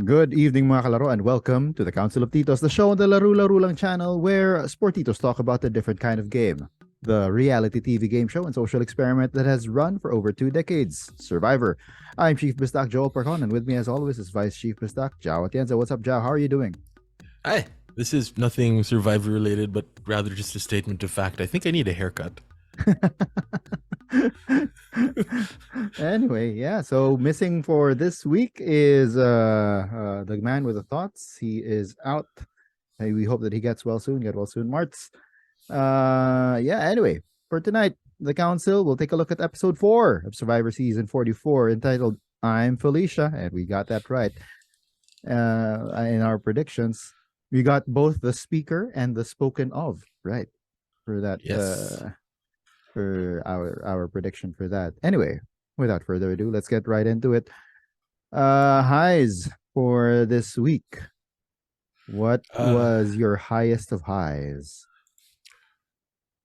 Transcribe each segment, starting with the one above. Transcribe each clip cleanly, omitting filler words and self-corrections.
Good evening mga kalaro and welcome to the Council of Titos, the show on the Laro-Laro lang channel where Sportitos talk about a different kind of game. The reality TV game show and social experiment that has run for over 2 decades, Survivor. I'm Chief Bistak Joel Parcon, and with me as always is Vice Chief Bistak Jao Atienza. What's up, Jao? How are you doing? Hi, this is nothing Survivor related, but rather just a statement of fact. I think I need a haircut. Anyway, yeah. So missing for this week is the man with the thoughts. He is out. Hey, we hope that he gets well soon. Get well soon, Marts. Yeah. Anyway, for tonight, the council will take a look at episode 4 of Survivor Season 44, entitled "I'm Felicia," and we got that right. In our predictions, we got both the speaker and the spoken of right for that. Yes. For our prediction for that. Anyway, without further ado, let's get right into it. Highs for this week. What was your highest of highs?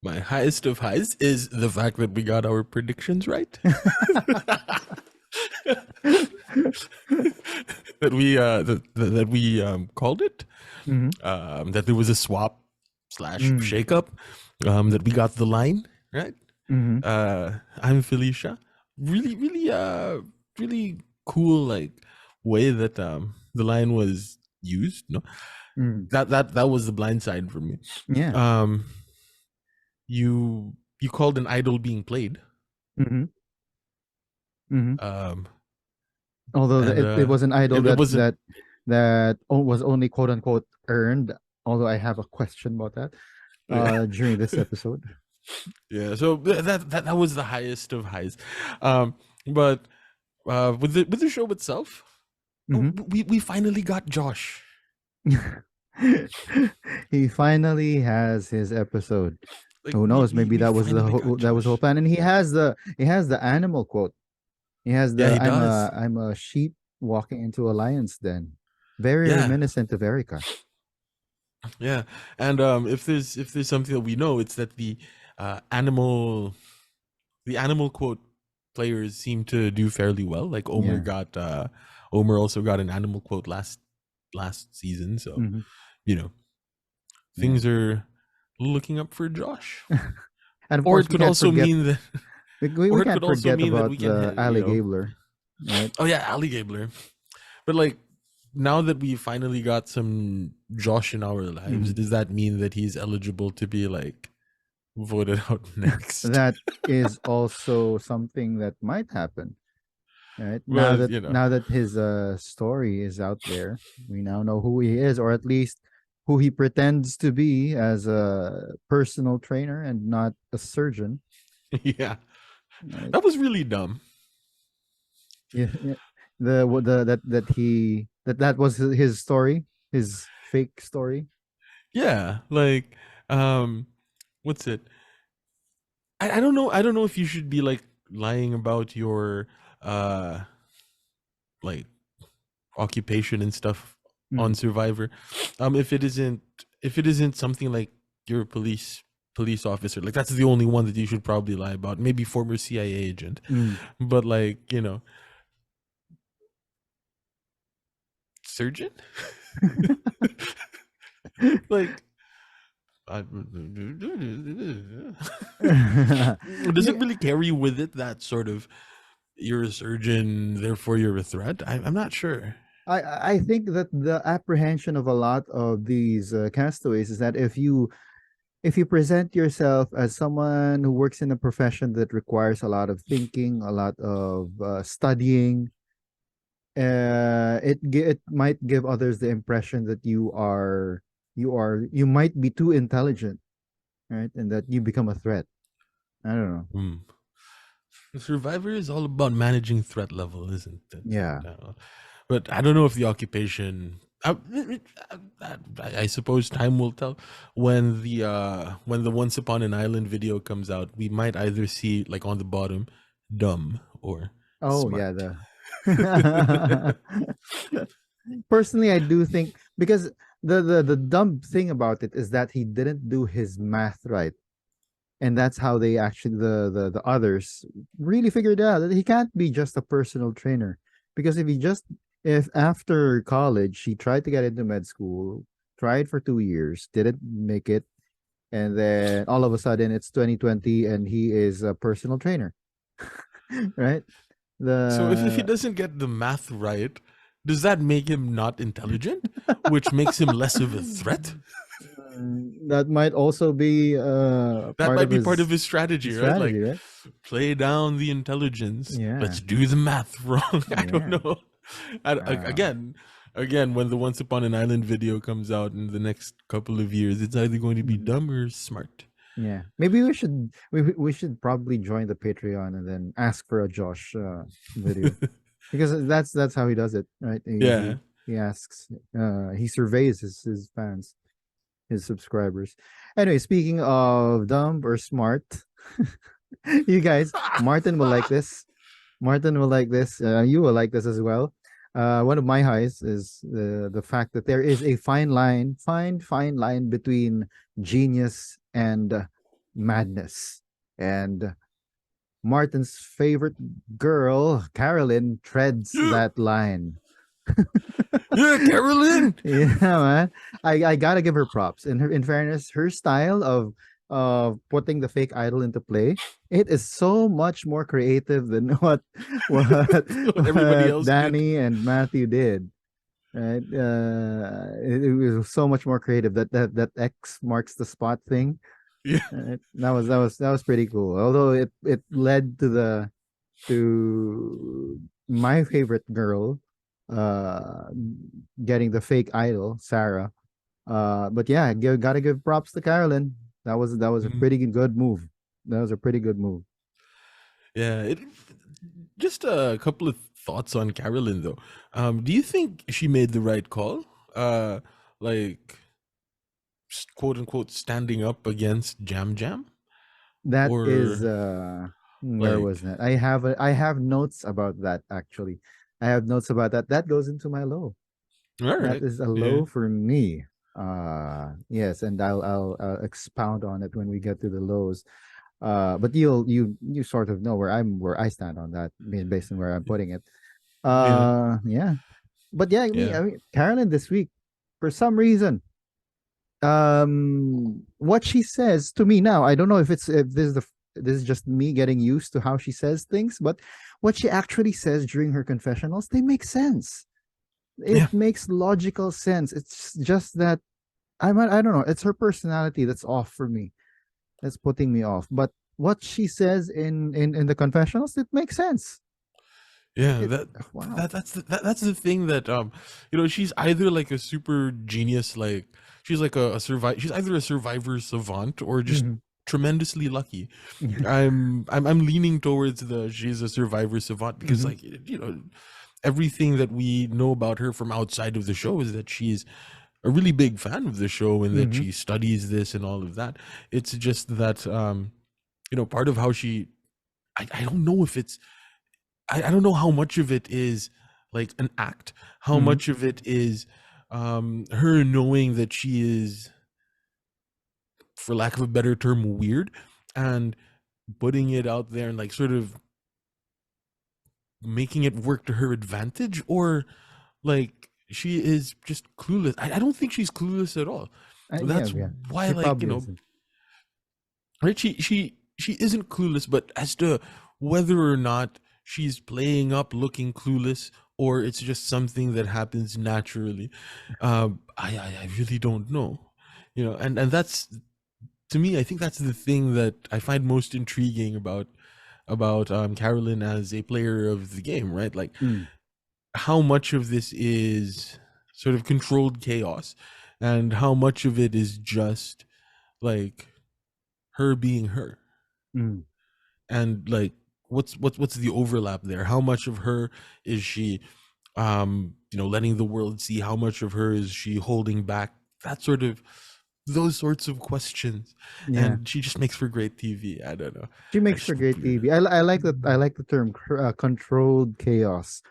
My highest of highs is the fact that we got our predictions right. that we called it. That there was a swap / shakeup. That we got the line right. I'm Felicia. Really cool like way that the line was used. No, that was the blind side for me. Yeah. You called an idol being played. Although it was an idol that was only quote unquote earned. Although I have a question about that during this episode. Yeah, so that was the highest of highs. But with the show itself, we finally got Josh. He finally has his episode. Like, who knows? Maybe that was the whole plan. And he has the animal quote. He has the I'm a sheep walking into a lion's den. Very reminiscent of Erica. Yeah, and if there's something that we know, it's that the animal quote players seem to do fairly well. Like Omer also got an animal quote last season, so things are looking up for Josh. And or it could also mean that we can't forget about the Ali Gabler, right? Oh yeah, Ali Gabler. But like, now that we finally got some Josh in our lives, does that mean that he's eligible to be like voted out next? That is also something that might happen, right? Well, now that his story is out there, we now know who he is, or at least who he pretends to be as a personal trainer and not a surgeon. Yeah, right? That was really dumb. Yeah. That was his story, his fake story. Yeah, like what's it? I don't know. I don't know if you should be like lying about your like occupation and stuff on Survivor. If it isn't something like you're a police officer, like that's the only one that you should probably lie about. Maybe former CIA agent, but like surgeon. Like, does it really carry with it that sort of you're a surgeon, therefore you're a threat? I'm not sure. I think that the apprehension of a lot of these castaways is that if you present yourself as someone who works in a profession that requires a lot of thinking, a lot of studying, it might give others the impression that you might be too intelligent, right? And that you become a threat. I don't know. Survivor is all about managing threat level, isn't it? Yeah. But I don't know if the occupation. I suppose time will tell. When the Once Upon an Island video comes out, we might either see like on the bottom, dumb or smart. Personally, I do think, because the dumb thing about it is that he didn't do his math right, and that's how they actually the others really figured out that he can't be just a personal trainer, because if he just if after college she tried to get into med school, tried for 2 years, didn't make it, and then all of a sudden it's 2020 and he is a personal trainer, right? So if he The doesn't get the math right, does that make him not intelligent, which makes him less of a threat? that might also be That part might of be part of his his strategy, right? strategy, Like, right? play down the intelligence. Yeah, Let's do the math wrong. I don't yeah. know. Uh, Again, when the Once Upon an Island video comes out in the next couple of years, it's either going to be mhm. dumb or smart. Yeah, maybe we should probably join the Patreon and then ask for a Josh video, because that's how he does it, right? Yeah. He asks, he surveys his fans, his subscribers. Anyway, speaking of dumb or smart, you guys, Martin will like this. Martin will like this. You will like this as well. One of my highs is the fact that there is a fine line between genius and madness. And Martin's favorite girl, Carolyn, treads Yeah, that line. yeah, Carolyn. Yeah, man. I gotta give her props. In fairness, her style of putting the fake idol into play, it is so much more creative than what What everybody what else did. Danny and Matthew did. Right? It was so much more creative. That X marks the spot thing. Yeah. Right? That was pretty cool. Although it led to my favorite girl uh getting the fake idol, Sarah. But yeah, gotta give props to Carolyn. That was a Mhm. pretty good move. That was a pretty good move. Yeah. Just a couple of thoughts on Carolyn though. Do you think she made the right call? Like, quote unquote standing up against Jam Jam? That is Or where was like, that? I have notes about that actually. I have notes about that. That goes into my low. all That right. is a Yeah. low for me. Yes, and I'll expound on it when we get to the lows. But you sort of know where I stand on that, based on where I'm putting it. Yeah. Yeah. But yeah, Yeah. I mean, Carolyn this week, for some reason, what she says to me now, I don't know if this is just me getting used to how she says things, but what she actually says during her confessionals, they make sense. It Yeah. makes logical sense. It's just that I don't know. It's her personality that's off for me. That's putting me off. But what she says in the confessionals, it makes sense. Yeah, It wow. that's the thing that she's either like a super genius, like she's like a survivor, she's either a survivor savant or just Mhm. tremendously lucky. I'm leaning towards the she's a survivor savant because, Mhm. like, everything that we know about her from outside of the show is that she's a really big fan of the show and that Mhm. she studies this and all of that. It's just that part of how she I don't know if it's I don't know how much of it is like an act, how Mhm. much of it is her knowing that she is, for lack of a better term, weird, and putting it out there and like sort of making it work to her advantage, or like she is just clueless. I don't think she's clueless at all. Yeah, That's yeah. why, She like, probably isn't. right, she isn't clueless, but as to whether or not she's playing up looking clueless or it's just something that happens naturally, I really don't know. And that's, to me, I think that's the thing that I find most intriguing about Carolyn as a player of the game, right? Like, Mm. how much of this is sort of controlled chaos and how much of it is just like her being her. Mm. And like, what's the overlap there? How much of her is she letting the world see? How much of her is she holding back? That sort of Those sorts of questions. Yeah. And she just makes for great TV. I don't know. She I makes for just great TV. I like that. I like the term controlled chaos.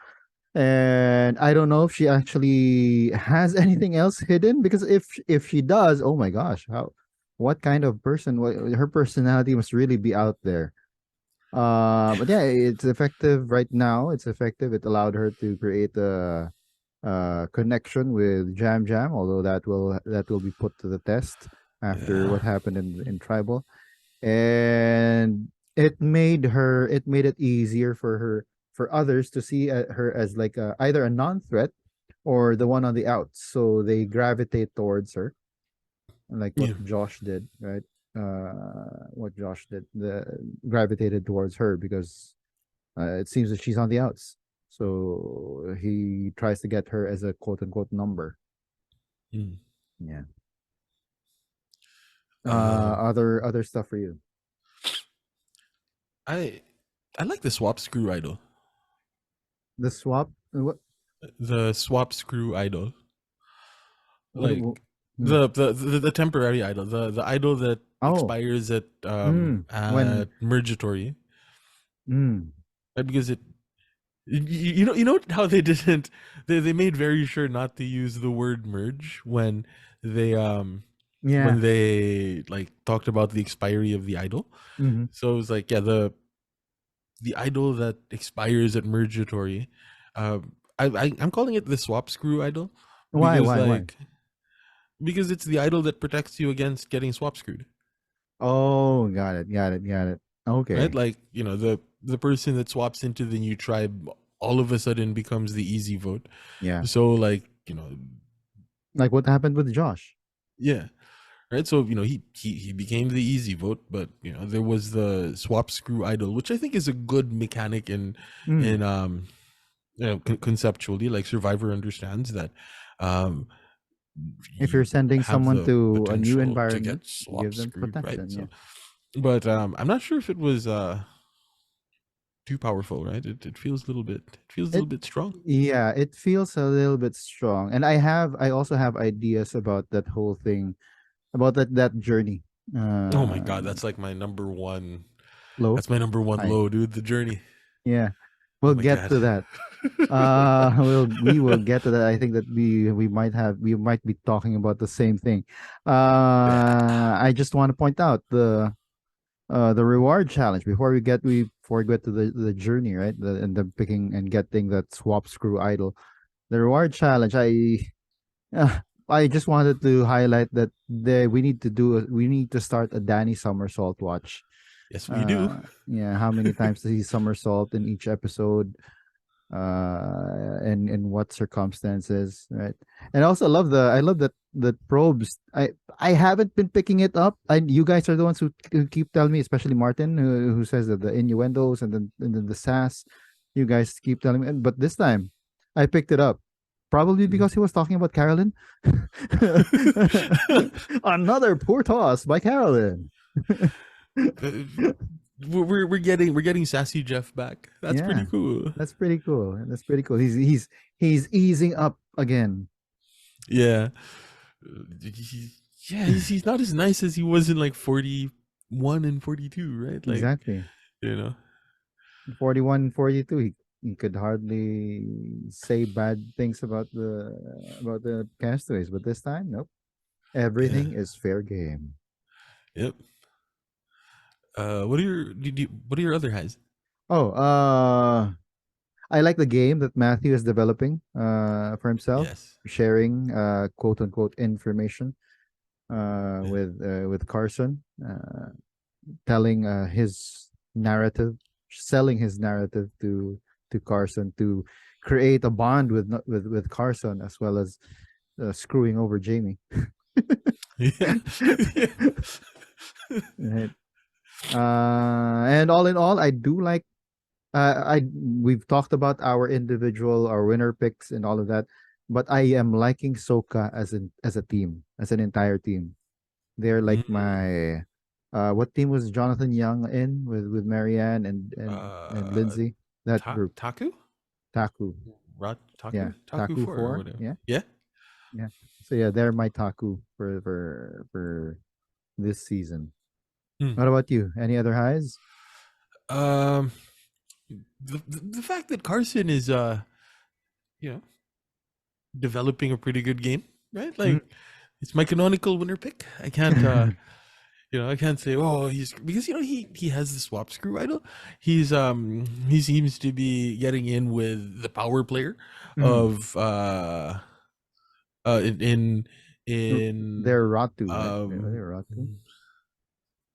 And I don't know if she actually has anything else hidden, because if she does, oh my gosh, what kind of person? Her personality must really be out there. But yeah, it's effective right now. It's effective. It allowed her to create connection with Jam Jam, although that will be put to the test after Yeah. what happened in Tribal. And it made it easier for her, for others to see her as like either a non-threat or the one on the outs, so they gravitate towards her, like what Yeah. Josh did, right? What Josh did, the gravitated towards her because it seems that she's on the outs. So he tries to get her as a quote unquote number. Mm. Yeah. Um, Other stuff for you. I I like the swap screw idol. The swap. The swap screw idol. What Like hmm. the temporary idol, the idol that Oh. expires When at Mergatory. mm, Right? Because you know how they didn't they made very sure not to use the word merge they um yeah. when they like talked about the expiry of the idol. Hmm. So it was like, yeah, the idol that expires at Mergatory. I'm calling it the swap screw idol Why? because Why? it's the idol that protects you against getting swap screwed. Oh, got it. Right? Okay. Like, the person that swaps into the new tribe all of a sudden becomes the easy vote. Yeah. So like, Like what happened with Josh? yeah. Right. So, he became the easy vote, but there was the swap screw idol, which I think is a good mechanic Mm. in conceptually, like Survivor understands that um If you're you sending have someone the to a new potential to environment, get swap give them screwed, right? protection. Yeah. So, but I'm not sure if it was too powerful, right? It feels a It little bit strong. yeah, it feels a little bit strong. And I also have ideas about that whole thing, about that journey. Oh my god, Uh that's like my number one. Low, That's my number one high. low, dude. The journey. Yeah. Oh We'll my get god. to that. We will get to that. I think that we might be talking about the same thing. Yeah. I just want to point out the reward challenge before we get to the journey, right? And the picking and getting that swap screw idol. The reward challenge. Uh, I just wanted to highlight that we need to start a Danny somersault watch. Yes, we do. Yeah, how many times does he somersault in each episode? And in what circumstances, right? And also I love that the probes. I haven't been picking it up. You guys are the ones who keep telling me, especially Martin, who says that the innuendos and then the sass. You guys keep telling me, but this time I picked it up. Probably because he was talking about Carolyn. Another poor toss by Carolyn. Uh, we're getting sassy Jeff back. That's Yeah, pretty cool. that's pretty cool. That's pretty cool. He's easing up again. Yeah. Yeah, he's not as nice as he was in like 41 and 42, right? Like, Exactly. you know. 41, 42. He could hardly say bad things about the castaways, but this time, nope. Yeah. Everything is fair game. Yep. What are your other highs? Oh, I like the game that Matthew is developing for himself, Yes. sharing quote unquote information Yeah. with Carson, telling his narrative, selling his narrative to Carson to create a bond with Carson, as well as screwing over Jamie. Yeah. Yeah. Right. And all in all, I do like I we've talked about our winner picks and all of that, but I am liking Soka as a team, as an entire team. They're like Mm. my what team was Jonathan Young in with Marianne and Uh, Lindsay? That group. Taku? Taku. Yeah. Taku Taku 4 or 4. whatever. Yeah. Yeah. Yeah. So yeah, they're my Taku for this season. Hmm. What about you? Any other highs? Um, the fact that Carson is you know developing a pretty good game, right? Mm. Like, it's my canonical winner pick. I can't say, oh, he's, because he has the swap screw idol. He seems to be getting in with the power player Mhm. of in in They're Ratu, right? Are they um Ratu?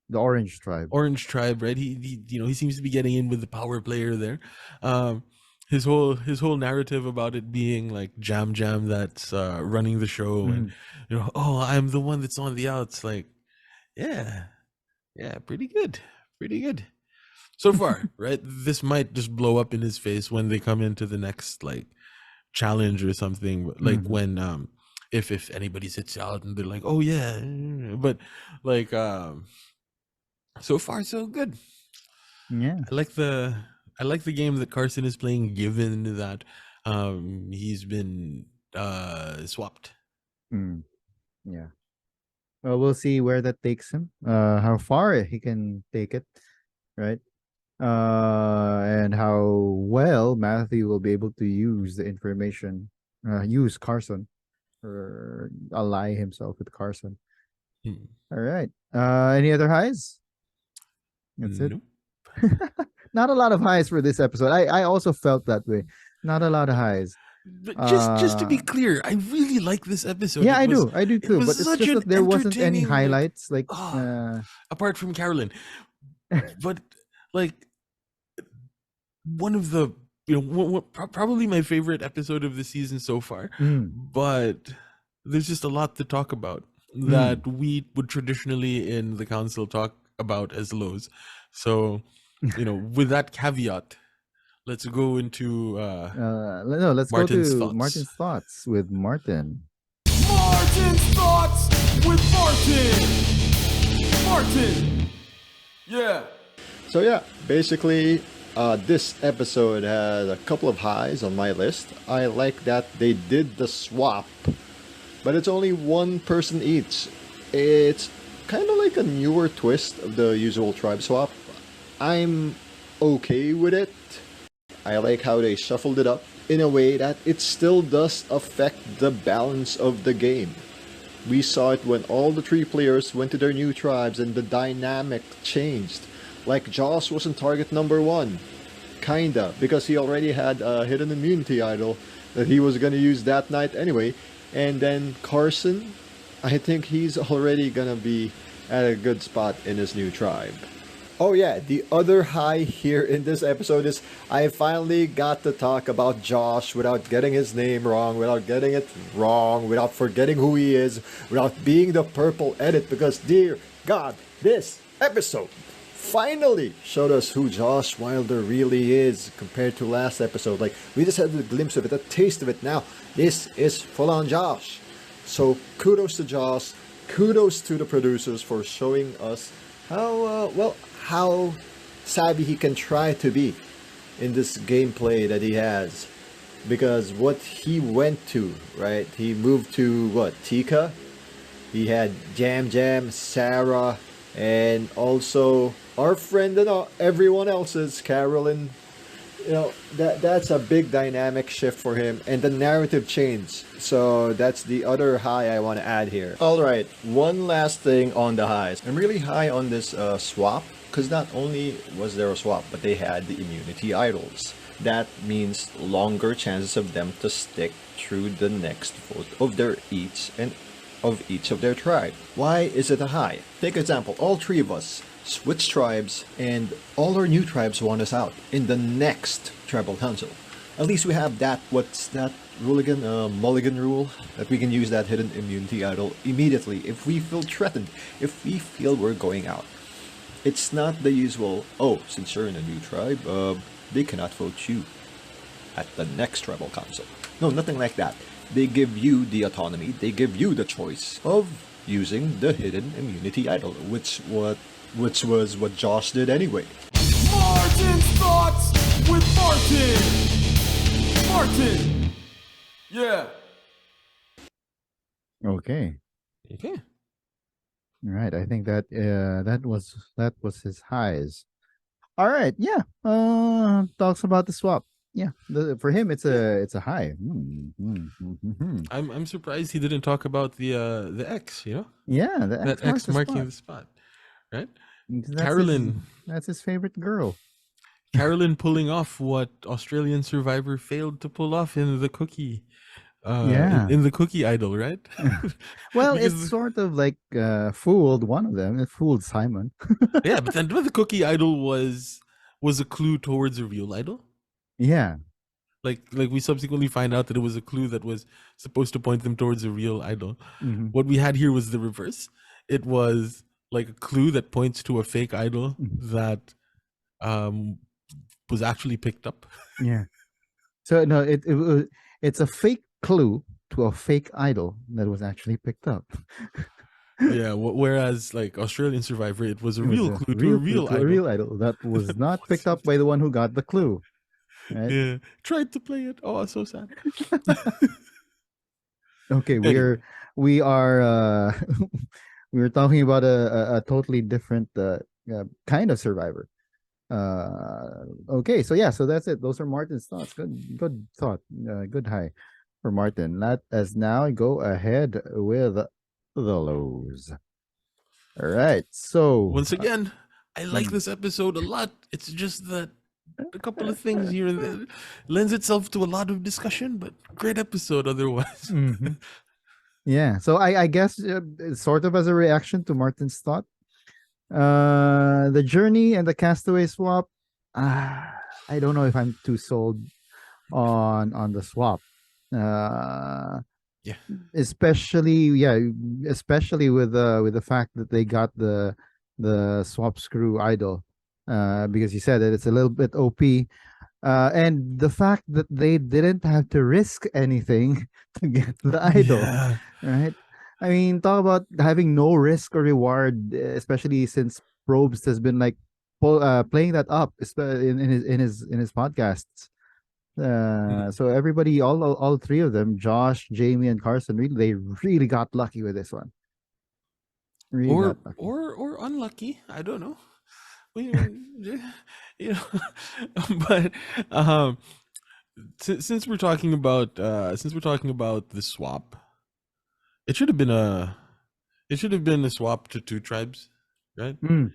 The Orange Tribe. Orange Tribe, right? He seems to be getting in with the power player there. Um, his whole narrative about it being like Jam that's running the show, and Mhm. oh, I'm the one that's on the outs. Like, yeah, yeah, pretty good, pretty good so far, right? This might just blow up in his face when they come into the next like challenge or something, like Mhm. when if anybody sits out and they're like, oh yeah, but like so far so good. Yeah. I like the I like the game that Carson is playing, given that he's been swapped. Mm. Yeah. Well, we'll see where that takes him. How far he can take it, right? And how well Matthew will be able to use the information, use Carson or ally himself with Carson. Hmm. All right. Any other highs? That's it. Nope. Not a lot of highs for this episode. I also felt that way. Not a lot of highs. But just to be Uh clear, I really like this episode. yeah, It I was do. I do it too. was But it's such just an that there wasn't any entertaining, like, highlights like ah, apart from Carolyn. But like, one of the probably my favorite episode of the season so far, mm, but there's just a lot to talk about mm. that we would traditionally in the council talk about as lows. So with that caveat, let's go into No, let's go Martin's to thoughts. Martin's thoughts with Martin. Martin's thoughts with Martin. Martin. Yeah. So yeah, basically, this episode had a couple of highs on my list. I like that they did the swap, but it's only one person each. It's kind of like a newer twist of the usual tribe swap. I'm okay with it. I like how they shuffled it up in a way that it still does affect the balance of the game. We saw it when all the three players went to their new tribes and the dynamic changed. Like Joss wasn't target number one. Kinda, because he already had a hidden immunity idol that he was gonna use that night anyway. And then Carson, I think he's already gonna be at a good spot in his new tribe. Oh yeah, the other high here in this episode is I finally got to talk about Josh without getting his name wrong, without getting it wrong, without forgetting who he is, without being the purple edit, because dear God, this episode finally showed us who Josh Wilder really is compared to last episode. Like, we just had a glimpse of it, a taste of it. Now, this is full on Josh. So kudos to Josh, kudos to the producers for showing us how savvy he can try to be in this gameplay that he has. Because what he went to, right? He moved to what? Tika? He had Jam, Sarah, and also our friend and everyone else's, Carolyn. That's a big dynamic shift for him, and the narrative change. So that's the other high I want to add here. All right, one last thing on the highs. I'm really high on this swap, because not only was there a swap, but they had the immunity idols. That means longer chances of them to stick through the next vote of their each of their tribe. Why is it a high? Take example, all three of us switch tribes, and all our new tribes want us out in the next tribal council. At least we have that, what's that rule again? Mulligan rule, that we can use that hidden immunity idol immediately if we feel threatened, if we feel we're going out. It's not the usual, oh, since you're in a new tribe, they cannot vote you at the next tribal council. No, nothing like that. They give you the autonomy, they give you the choice of using the hidden immunity idol, which was what Josh did anyway. Martin's thoughts with Martin. Martin. Yeah. Okay. Okay. All right. I think that that was his highs. All right. Yeah. Talks about the swap. Yeah. For him, it's a high. I'm surprised he didn't talk about the X. Yeah. That X marks X the marking spot. the spot. right? Because Carolyn, that's his favorite girl. Carolyn pulling off what Australian Survivor failed to pull off in the cookie, Yeah. in the cookie idol, right? Well, it's Because sort of like fooled one of them. It fooled Simon. yeah, but then the cookie idol was a clue towards a real idol. Yeah. Like we subsequently find out that it was a clue that was supposed to point them towards a real idol. Mm-hmm. What we had here was the reverse. It was like a clue that points to a fake idol Mm-hmm. that um was actually picked up. Yeah. So no, it's a fake clue to a fake idol that was actually picked up. Yeah, whereas like Australian Survivor, it was a It was real a clue to a real clue real to a idol. real idol that was not picked up by the one who got the clue. Right? Yeah, tried to play it. Oh, so sad. Okay, Anyway, we are we were talking about a totally different kind of survivor. Okay, so yeah, so that's it. Those are Martin's thoughts. Good thought. Good high for Martin. Let us now go ahead with the lows. All right. So once again, I like mm, this episode a lot. It's just that a couple of things here and there lends itself to a lot of discussion, but great episode otherwise. mhm. Yeah. So I guess it's sort of as a reaction to Martin's thought. The journey and the castaway swap. I don't know if I'm too sold on the swap. Uh, Yeah. especially especially with the fact that they got the swap screw idol. Because you said that it's a little bit OP. And the fact that they didn't have to risk anything to get the idol, Yeah. right? I mean, talk about having no risk or reward, especially since Probst has been like playing that up in his podcasts. Mm. So everybody, all three of them, Josh, Jamie, and Carson, really they really got lucky with this one. Really got lucky. Or unlucky. I don't know. We, you know, but um, since we're talking about the swap, it should have been a swap to two tribes, right? Mm,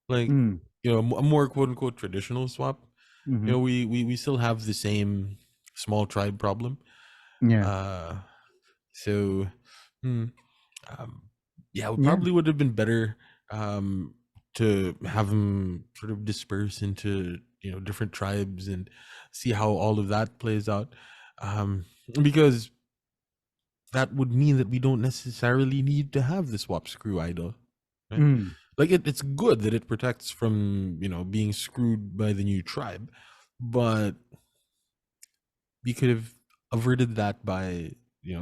Like mm, a more quote unquote traditional swap. mhm. We still have the same small tribe problem. Yeah, Uh, so, hmm, um, yeah, it yeah. probably would have been better to have them sort of disperse into different tribes and see how all of that plays out, because that would mean that we don't necessarily need to have the swap screw idol, right? Mm, Like it's good that it protects from being screwed by the new tribe, but we could have averted that by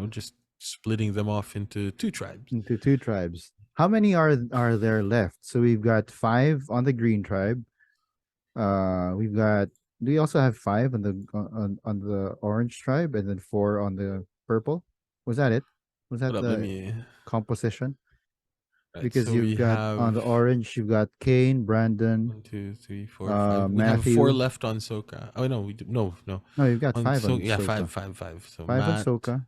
just splitting them off into two tribes. into two tribes. How many are there left? So we've got 5 on the green tribe. We've got. Do we also have 5 on the orange tribe, and then 4 on the purple? Was that it? Was Hold that up, let the me. composition? Right, Because so we you've got on have the orange, you've got Kane, Brandon, 1, 2, 3, 4, 5. We have 4 Matthew. left on Soka. Oh no, we do, no, no. No, you've got On 5 so on yeah, Soka. 5, 5, 5. So 5 on Matt, Soka.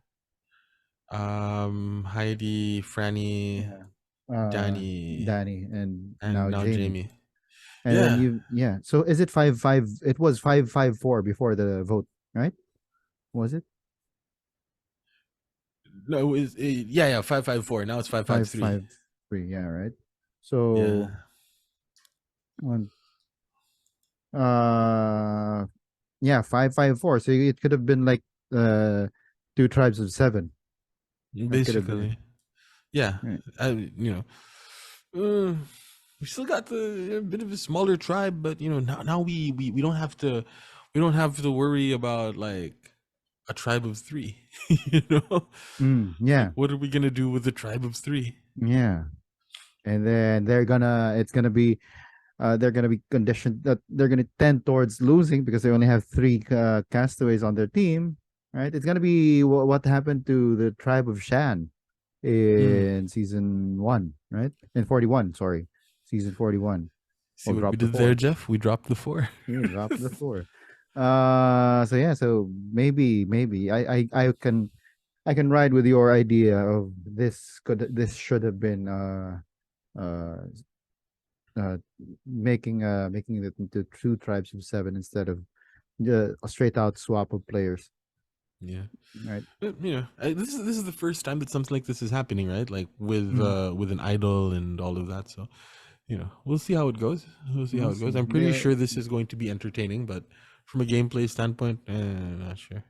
Heidi, Franny, Yeah. Danny, Danny, and and now now Jamie. Jamie. And then Yeah. yeah. So is it 5-5? It was 5-5-4 before the vote, right? Was it No, yeah, 5-5-4. Now it's 5-5-3. 5-5-3? Yeah, right. Yeah. So one, uh, yeah, 5-5-4. So it could have been like 2 tribes of 7. That could have been Basically. Yeah. right. We still got the a bit of a smaller tribe, but now we don't have to worry about like a tribe of 3. Like Yeah, what are we gonna do with the tribe of 3? yeah. And then they're gonna be conditioned that they're gonna tend towards losing because they only have 3 castaways on their team, right? It's gonna be what happened to the tribe of Shan Mm. in season 1, right? In 41, sorry, season 41. See We'll what we drop the did there, 4. Jeff? We dropped the 4. Yeah, drop the 4. So yeah, so maybe I can ride with your idea of this should have been uh uh, making it into 2 tribes of 7 instead of a straight out swap of players, Yeah. right? But, this is the first time that something like this is happening, right? Like Mm. with an idol and all of that. So, we'll see how it goes. We'll see how We'll it goes. see. I'm pretty sure this is going to be entertaining, but from a gameplay standpoint, not sure.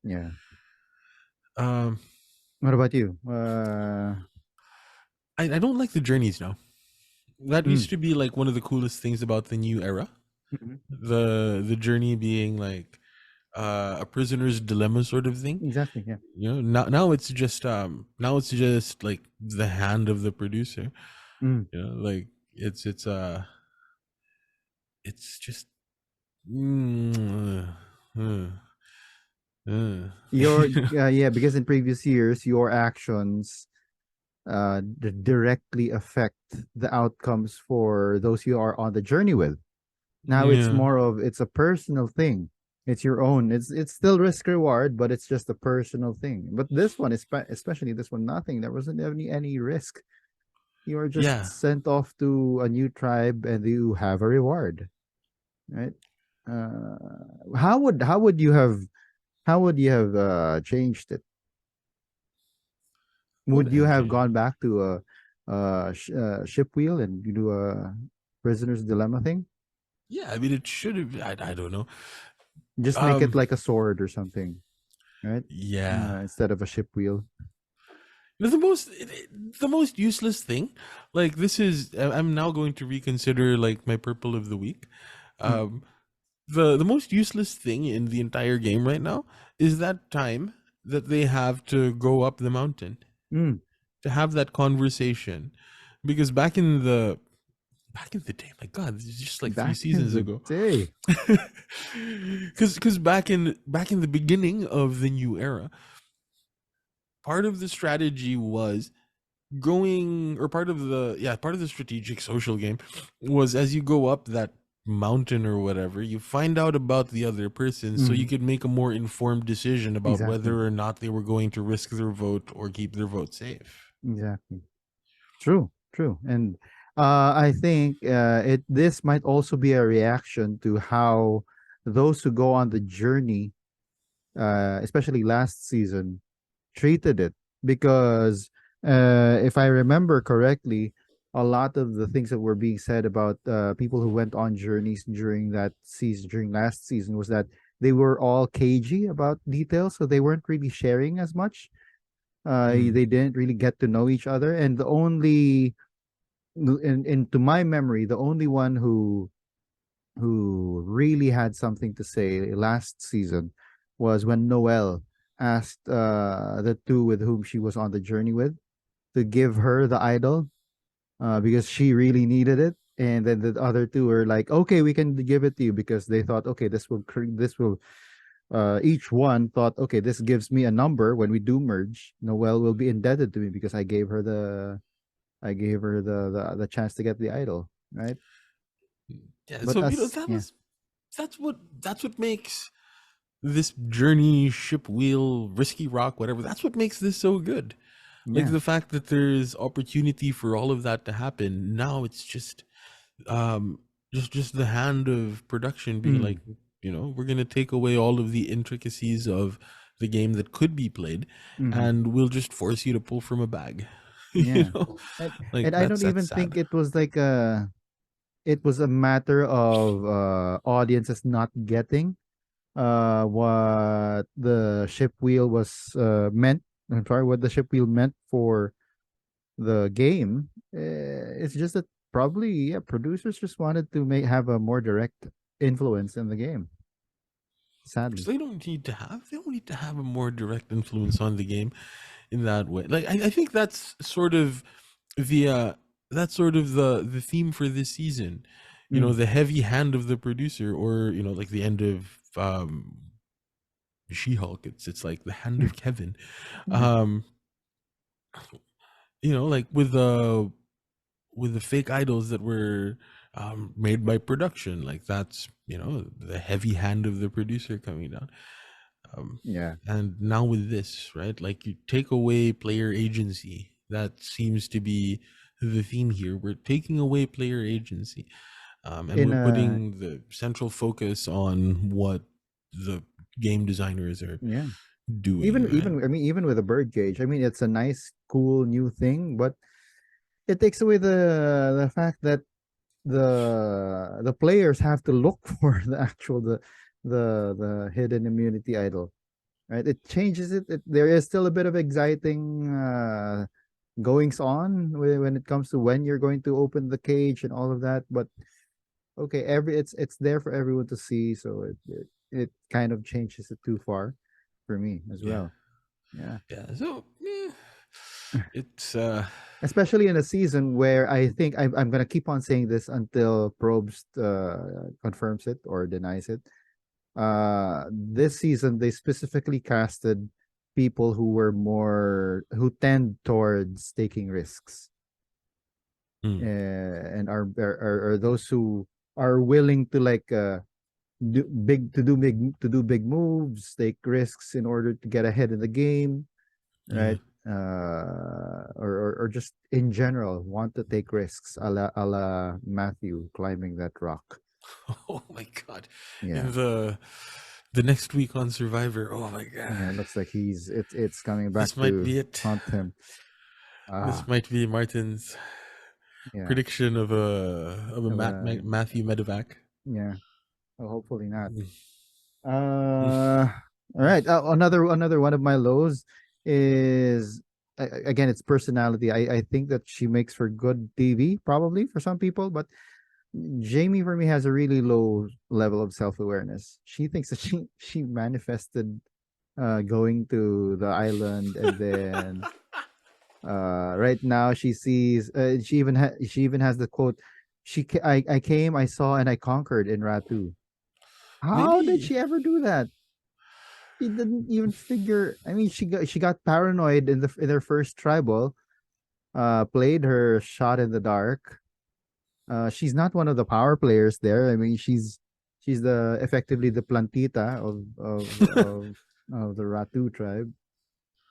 Yeah. Um, What about you? I don't like the journeys now. That Mm. used to be like one of the coolest things about the new era. Mhm. The journey being like a prisoner's dilemma sort of thing. Exactly. Yeah. Now it's just like the hand of the producer. Mm. Like it's just mm, uh, Your yeah, because in previous years, your actions directly affect the outcomes for those you are on the journey with. Now it's yeah. more of it's a personal thing. It's your own. It's still risk reward, but it's just a personal thing. But this one, especially this one, nothing. There wasn't any risk. You are just Yeah. sent off to a new tribe, and you have a reward, right? How would you have changed it? What would Would you have have changed? gone back to a ship wheel and you do a prisoner's dilemma thing? Yeah, I mean it should have. I don't know. Just make it Um. like a sword or something, right? Yeah. Instead of a ship wheel. The most useless thing, like this is. I'm now going to reconsider like my purple of the week. Mm, Um. The most useless thing in the entire game right now is that time that they have to go up the mountain mm. to have that conversation, because back in the day, my God, this is just like three Back in seasons the ago. day. Because back in the beginning of the new era, part of the strategy was going, or part of the strategic social game was, as you go up that mountain or whatever, you find out about the other person so you Mm, could make a more informed decision about exactly. whether or not they were going to risk their vote or keep their vote safe. Exactly. True. True. And I think this might also be a reaction to how those who go on the journey, especially last season, treated it because if I remember correctly, a lot of the things that were being said about people who went on journeys during that season, during last season, was that they were all cagey about details, so they weren't really sharing as much. Mm, They didn't really get to know each other, and the only, to my memory, the only one who really had something to say last season was when Noelle asked the two with whom she was on the journey with to give her the idol because she really needed it. And then the other two were like, okay, we can give it to you because they thought, okay, this will, each one thought, okay, this gives me a number. When we do merge, Noelle will be indebted to me because I gave her the chance to get the idol, right? yeah, But so us, yeah, that's what makes this journey, ship wheel, risky rock, whatever. That's what makes this so good. Like yeah. the fact that there's opportunity for all of that to happen. Now it's um just the hand of production being like, Mm. we're gonna take away all of the intricacies of the game that could be played, Mhm. and we'll just force you to pull from a bag. you Yeah. know, And like and I don't that's even think sad. it was a matter of audiences not getting what the ship wheel was meant. I'm sorry, what the ship wheel meant for the game. It's just that probably, yeah, producers just wanted to have a more direct influence in the game. Which Sadly. they don't need to have a more direct influence on the game in that way. Like I think the uh that's sort of the theme for this season. Mm. The heavy hand of the producer, or like the end of She-Hulk. It's like the hand of Kevin. Yeah. Um, like with the fake idols that were made by production. Like that's the heavy hand of the producer coming down. Um, Yeah. and now with this, right? Like you take away player agency. That seems to be the theme here. We're taking away player agency, and In we're a putting the central focus on what the game designers are yeah, doing, right? I mean even with a bird cage, I mean it's a nice, cool new thing, but it takes away the fact that the players have to look for the actual the hidden immunity idol, right? It changes it. There is still a bit of exciting goings on when it comes to when you're going to open the cage and all of that, but okay, it's there for everyone to see, so it kind of changes it too far for me as Yeah, well. Yeah, yeah. So it's especially in a season where I think I'm gonna keep on saying this until Probst confirms it or denies it. This season they specifically casted people who tend towards taking risks, mm, and are those who are willing to like to do big moves, take risks in order to get ahead in the game, yeah. right? Or just in general want to take risks, a la Matthew climbing that rock. Oh my god! Yeah, In the next week on Survivor, oh my yeah. god, It looks like it's coming back this might to be it. haunt him. This Ah, might be Martin's yeah. prediction of a Uh, Matthew Medevac. yeah. Well, hopefully not. Mm. All right. Another one of my lows is again it's personality. I think that she makes for good TV probably for some people, but Jamie for me has a really low level of self awareness. She thinks that she manifested going to the island, and then right now she sees she even has the quote, I came, I saw, and I conquered in Ratu. How did Maybe she ever do that? She didn't even figure. I mean, she got paranoid in her first tribal. Played her shot in the dark. She's not one of the power players there. I mean, she's the effectively the plantita of the Ratu tribe.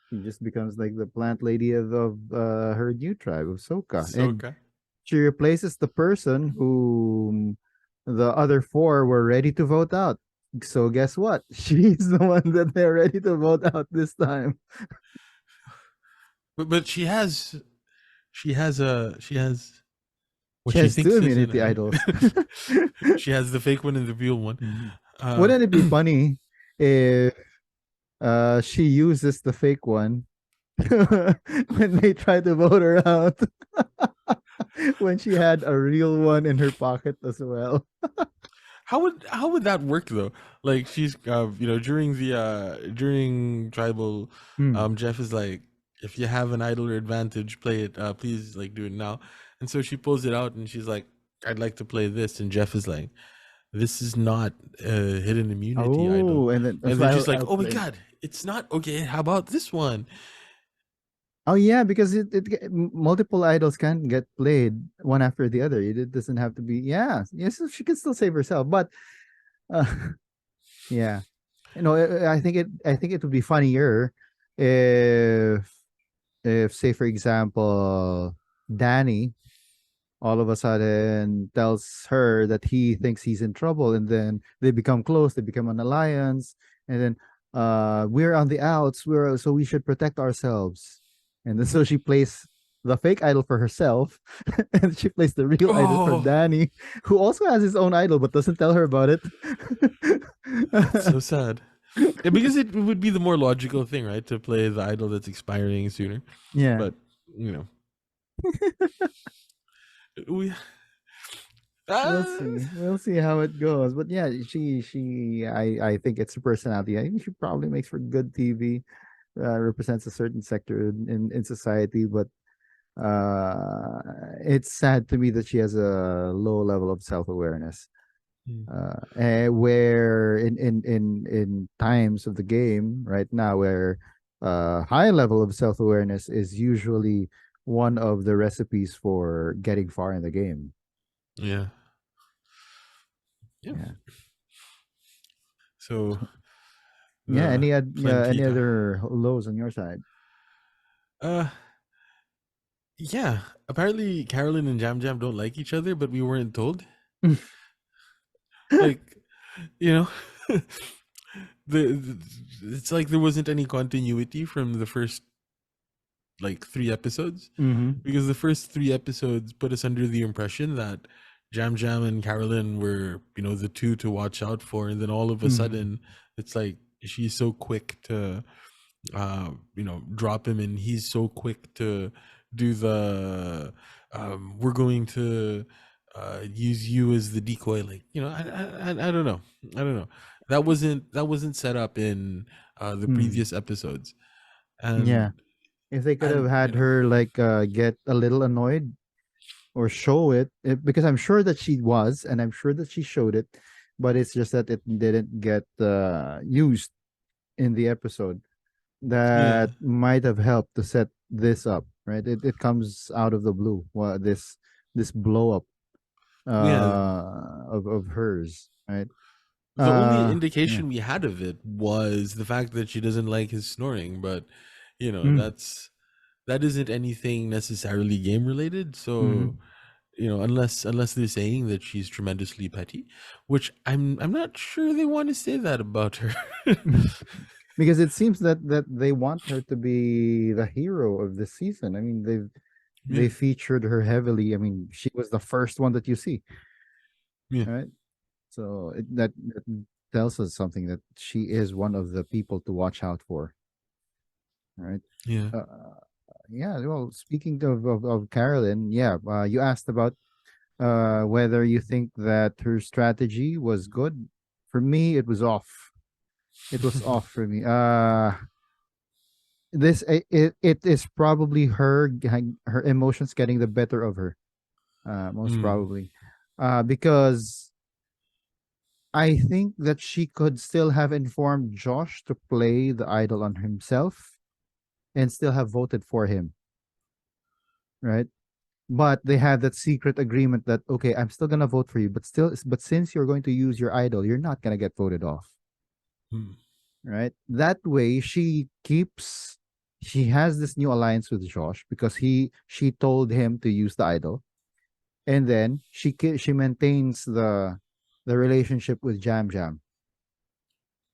She just becomes like the plant lady of her new tribe of Soka, and Soka. she replaces the person whom the other four were ready to vote out. So guess what? She's the one that they're ready to vote out this time. But she has what She she has two thinks is immunity idols. she has the fake one and the real one. Mhm. Uh, Wouldn't it be funny if she uses the fake one when they try to vote her out when she had a real one in her pocket as well? how would that work though? Like she's during tribal, Hmm. Jeff is like, if you have an idol or advantage, play it. Please like do it now. And so she pulls it out and she's like, I'd like to play this. And Jeff is like, this is not a hidden immunity idol. Oh, and then And so then she's like, I'll oh my play. god, it's not okay. How about this one? Oh yeah, because multiple idols can get played one after the other. It doesn't have to be. Yeah, yes, she can still save herself, but uh, yeah, I think it would be funnier if say for example Danny all of a sudden tells her that he thinks he's in trouble, and then they become close, they become an alliance, and then we're on the outs, so we should protect ourselves, and then so she plays the fake idol for herself and she plays the real idol for Oh, Danny, who also has his own idol but doesn't tell her about it. that's so sad. Yeah, because it would be the more logical thing, right, to play the idol that's expiring sooner. Yeah, But you know, we we'll see how it goes, but yeah, I think it's a personality. I think she probably makes for good TV, represents a certain sector in society, but it's sad to me that she has a low level of self-awareness, Mm, where in times of the game right now where high level of self-awareness is usually one of the recipes for getting far in the game. yeah, yeah. Yeah. So Yeah, the any plantita. other lows on your side? Uh, Yeah, apparently Carolyn and Jam Jam don't like each other, but we weren't told. Like, you know, the it's like there wasn't any continuity from the first like 3 episodes, Mm-hmm. because the first 3 episodes put us under the impression that Jam Jam and Carolyn were, the two to watch out for, and then all of a Mm-hmm. sudden, it's like she's so quick to, drop him, and he's so quick to do the, we're going to use you as the decoy. Like, I don't know, I don't know. That wasn't set up in the Mm. previous episodes, Yeah. and If they could and have had her like get a little annoyed or show it, because I'm sure that she was, and I'm sure that she showed it, but it's just that it didn't get used in the episode. yeah, That might have helped to set this up, right? It comes out of the blue. This blow up yeah. of hers, right? The only Yeah. indication we had of it was the fact that she doesn't like his snoring, but Mm. that isn't anything necessarily game related. Mm-hmm. So, unless they're saying that she's tremendously petty, which I'm not sure they want to say that about her. Because it seems that they want her to be the hero of the season. I mean, they Yeah, featured her heavily. I mean, she was the first one that you see, yeah, right? So that tells us something, that she is one of the people to watch out for, right? yeah. Uh, yeah. Well, speaking of Carolyn, yeah, you asked about whether you think that her strategy was good. For me, it was off. It was off for me. It is probably her emotions getting the better of her, most Mm, probably, because I think that she could still have informed Josh to play the idol on himself and still have voted for him, right? But they had that secret agreement that, okay, I'm still gonna vote for you, but since you're going to use your idol, you're not gonna get voted off, mm, right? That way, she has this new alliance with Josh because she told him to use the idol, and then she maintains the relationship with Jam Jam,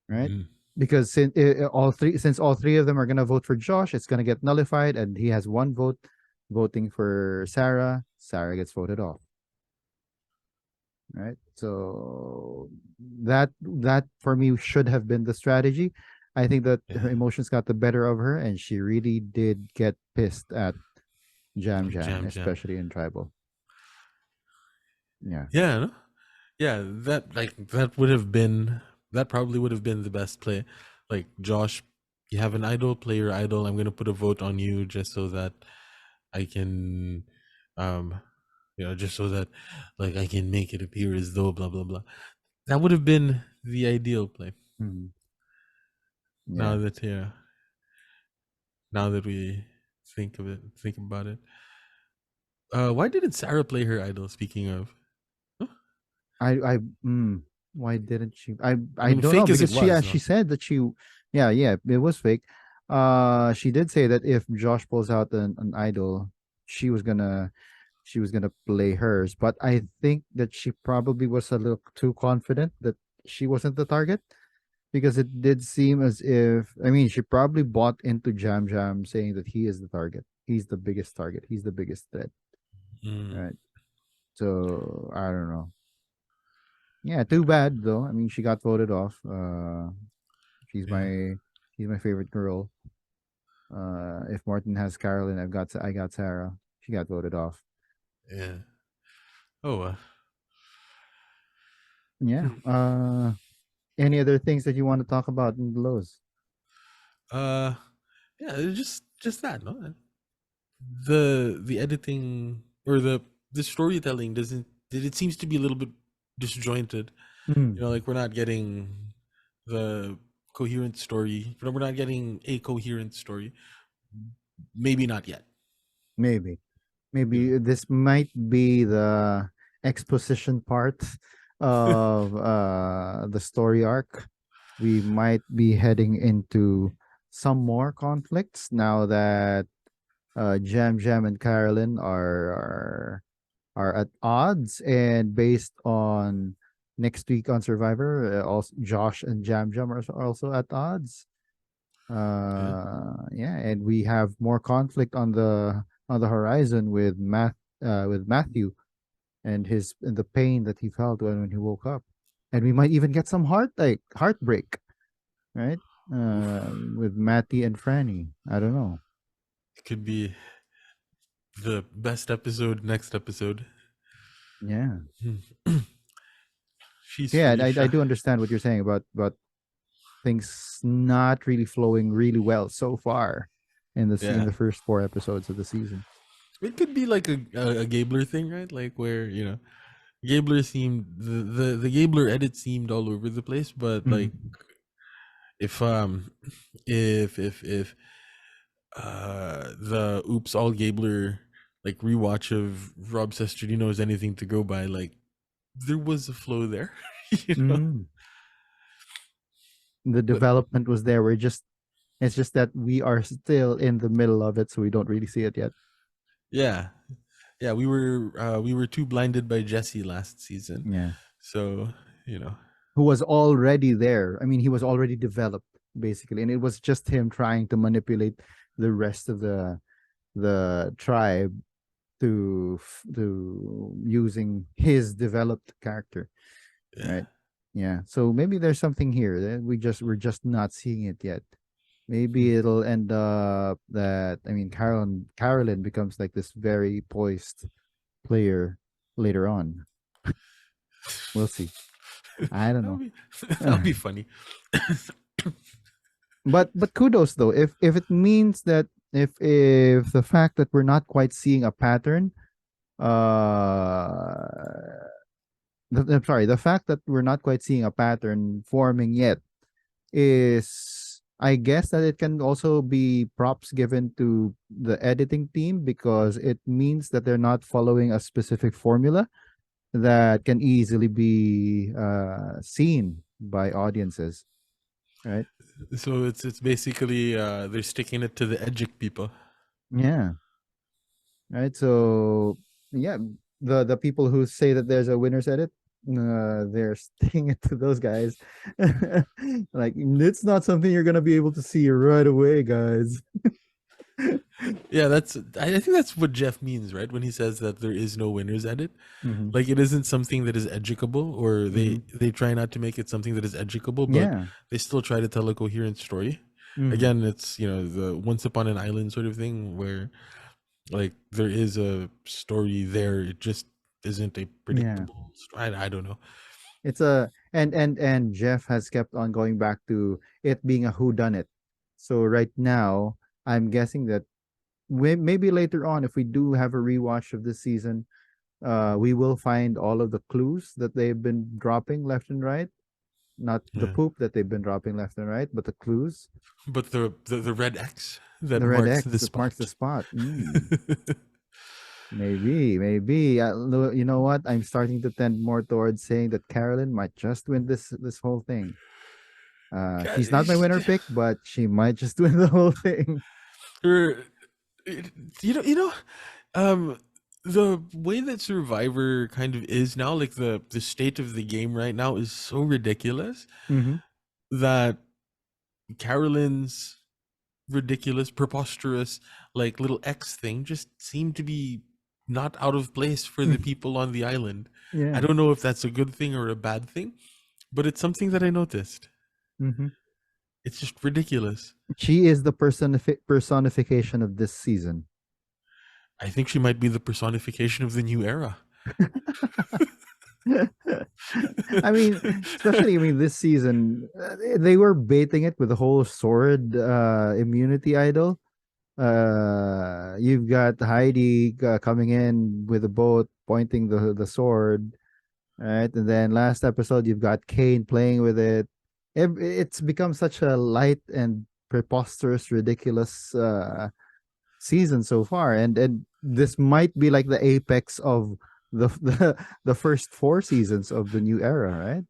right? mm, Because since all three of them are gonna vote for Josh, it's gonna get nullified, and he has one vote voting for Sarah. Sarah gets voted off, right? So that for me should have been the strategy. I think that her yeah. emotions got the better of her, and she really did get pissed at Jam Jam, Jam Jam. especially in tribal. Yeah. Yeah, no? Yeah. That probably would have been the best play. Like, Josh, you have an idol, play your idol. I'm gonna put a vote on you just so that I can, um, just so that, like, I can make it appear as though blah blah blah. That would have been the ideal play. Mhm. Now Yeah. that yeah, now that we think about it. Why didn't Sarah play her idol? Speaking of, huh? I why didn't she? I I mean, don't know, fake as it because was, she no. said that yeah, it was fake. She did say that if Josh pulls out an idol, she was gonna she was gonna play hers, but I think that she probably was a little too confident that she wasn't the target, because it did seem as if, I mean, she probably bought into Jam Jam saying that he is the target. He's the biggest target. He's the biggest threat, Mm, right? So I don't know. Yeah, too bad though. I mean, she got voted off. She's yeah, my she's my favorite girl. If Martin has Carolyn, I got Sarah. She got voted off. yeah. Oh, Yeah. Any other things that you want to talk about in the lows? uh, yeah. It's just that, no. The editing or the storytelling doesn't. It seems to be a little bit disjointed. Mm, Like, we're not getting the coherent story. We're not getting a coherent story. Maybe not yet. maybe. You know. Maybe this might be the exposition part of the story arc. We might be heading into some more conflicts now that Jam Jam and Carolyn are at odds, and based on next week on Survivor, also Josh and Jam Jam are also at odds. Yeah. Yeah, and we have more conflict on the horizon with Matthew and the pain that he felt when he woke up, and we might even get some heartbreak, right? With Matty and Franny. I don't know. It could be the best episode next episode. Yeah, She's yeah. I Felicia. do understand what you're saying about things not really flowing really well so far in Yeah. the first 4 episodes of the season. It could be like a Gabler thing, right? Like where, Gabler seemed the Gabler edit seemed all over the place, but like Mhm. if if the Oops All Gabler like rewatch of Rob Sesternino is anything to go by, like there was a flow there, you know. Mm. The But development was there. It's just that we are still in the middle of it, so we don't really see it yet. yeah, yeah, we were too blinded by Jesse last season, Yeah. so you know. Who was already there. I mean, he was already developed basically, and it was just him trying to manipulate the rest of the tribe to using his developed character, Yeah. right? Yeah. So maybe there's something here that we're just not seeing it yet. Hmm. Maybe it'll end up that, I mean, Carolyn becomes like this very poised player later on. We'll see. I don't That'll know. be that'll be funny. But kudos though, if it means that, if the fact that we're not quite seeing a pattern, uh I'm sorry, the fact that we're not quite seeing a pattern forming yet is, I guess, that it can also be props given to the editing team, because it means that they're not following a specific formula that can easily be seen by audiences, right? So it's basically they're sticking it to the Edgic people. Yeah, right. So yeah, the people who say that there's a winner's edit, they're sticking it to those guys. Like, it's not something you're gonna be able to see right away, guys. Yeah, I think that's what Jeff means, right? When he says that there is no winner's edit. Hmm. Like it isn't something that is educable, or Hmm. they try not to make it something that is educable, but Yeah. they still try to tell a coherent story. Hmm. Again, it's the Once Upon an Island sort of thing where like there is a story there, it just isn't a Yeah. predictable story. I don't know. It's a and Jeff has kept on going back to it being a whodunit. So right now, I'm guessing that maybe later on, if we do have a rewatch of this season, we will find all of the clues that they've been dropping left and right. Not the Yeah. poop that they've been dropping left and right, but the clues. But the red X that The red marks X the that marks the spot. spot. Maybe. You know what? I'm starting to tend more towards saying that Carolyn might just win this whole thing. God, She's not my winner pick, but she might just win the whole thing. Or, um, the way that Survivor kind of is now, like the state of the game right now is so ridiculous Hmm. that Carolyn's ridiculous, preposterous, like little X thing just seemed to be not out of place for the people on the island. I Yeah. don't know if that's a good thing or a bad thing, but it's something that I noticed. Hmm. It's just ridiculous. She is the personification of this season. I think she might be the personification of the new era. I mean, especially, I mean, this season, they were baiting it with the whole sword immunity idol. You've got Heidi coming in with a boat, pointing the sword, right? And then last episode, you've got Kane playing with it. It's become such a light and preposterous, ridiculous season so far, and this might be like the apex of the first 4 seasons of the new era, right?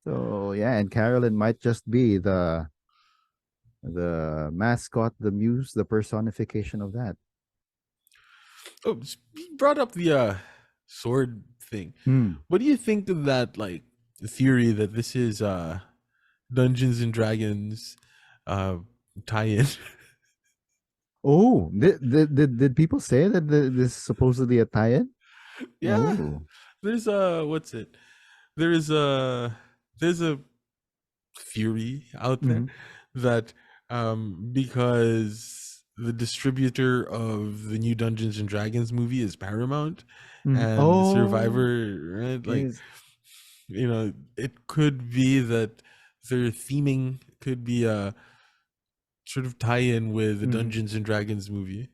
So yeah, and Carolyn might just be the mascot, the muse, the personification of that. Oh, you brought up the sword thing. Hmm. What do you think of that like theory that this is Dungeons and Dragons uh tie-in? Oh, did people say that this is supposedly a tie-in? Yeah. Oh. There's what's it? There's a there's a theory out there Mhm. that because the distributor of the new Dungeons and Dragons movie is Paramount Mhm. and Oh, Survivor, right? Like, is it could be that their theming could be a sort of tie-in with the mhm. Dungeons and Dragons movie.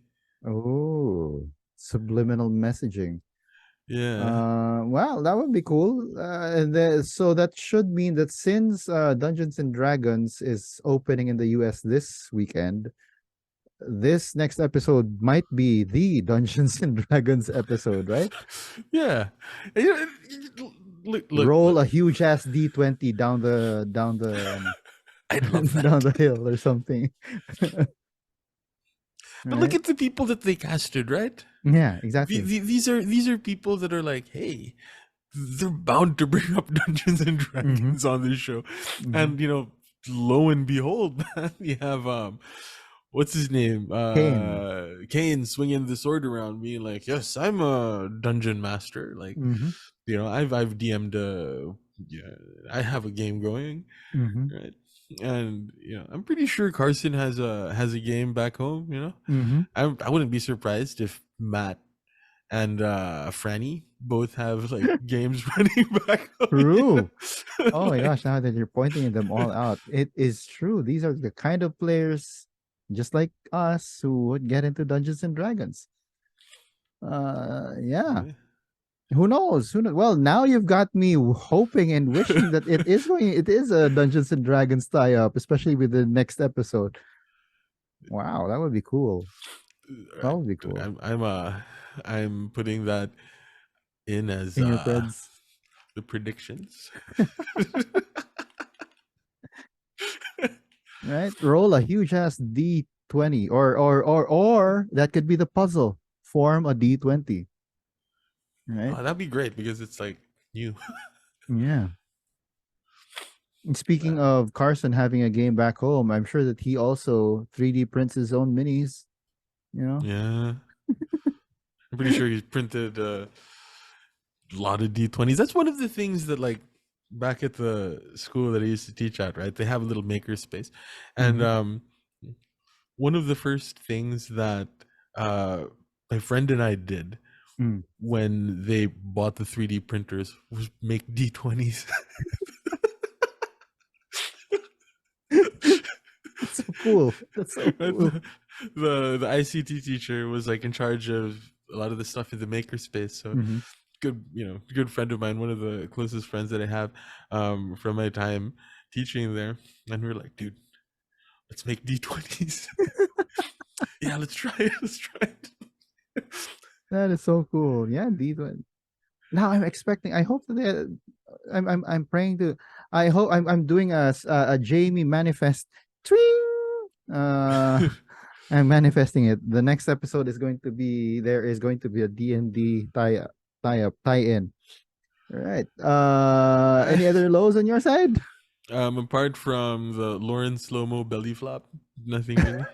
Oh, subliminal messaging. Yeah. Well, that would be cool. So that should mean that since Dungeons and Dragons is opening in the US this weekend, this next episode might be the Dungeons and Dragons episode, right? Yeah. And, Roll look. a huge ass D20 down the I love down that. the hill or something. But look Right? at the people that they casted, right? Yeah, exactly. These are people that are like, hey, they're bound to bring up Dungeons and Mm-hmm. Dragons on this show, Mm-hmm. and lo and behold, man, you have what's his name, Kane. Kane swinging the sword around, being like, yes, I'm a dungeon master. Like, Mm-hmm. I've DM'd yeah, I have a game going, Mm-hmm. right? And I'm pretty sure Carson has a game back home. Mm-hmm. I wouldn't be surprised if Matt and Franny both have like games running back home. True. Oh my Like, gosh, now that you're pointing them all out, it is true. These are the kind of players just like us who would get into Dungeons and Dragons. Yeah. yeah. Who knows? Who knows? Well, now you've got me hoping and wishing that it is a Dungeons and Dragons tie-up, especially with the next episode. Wow, that would be cool. That would be cool. I'm putting that in as In your preds. the predictions. Right? Roll a huge ass D20 or that could be the puzzle. Form a D20. Right? Oh, that'd be great because it's like new. Yeah. And speaking of Carson having a game back home, I'm sure that he also 3D prints his own minis, you know? Yeah. I'm pretty sure he's printed a lot of D20s. That's one of the things that, like, back at the school that I used to teach at, right? They have a little maker space. And Mhm. One of the first things that my friend and I did Mm. when they bought the 3D printers was make D20s. That's so cool. That's so Right? cool. The ICT teacher was like in charge of a lot of the stuff in the makerspace. So Mhm. good friend of mine, one of the closest friends that I have from my time teaching there. And we were like, dude, let's make D20s. Yeah, let's try it. Let's try it. That is so cool. Yeah, indeed. Now I'm expecting. I hope that I'm praying to. I hope I'm doing a Jamie manifest. Twing! I'm manifesting it. The next episode is going to be there is going to be a D&D tie in. All right. Any other lows on your side? Apart from the Lauren slow-mo belly flop, nothing really.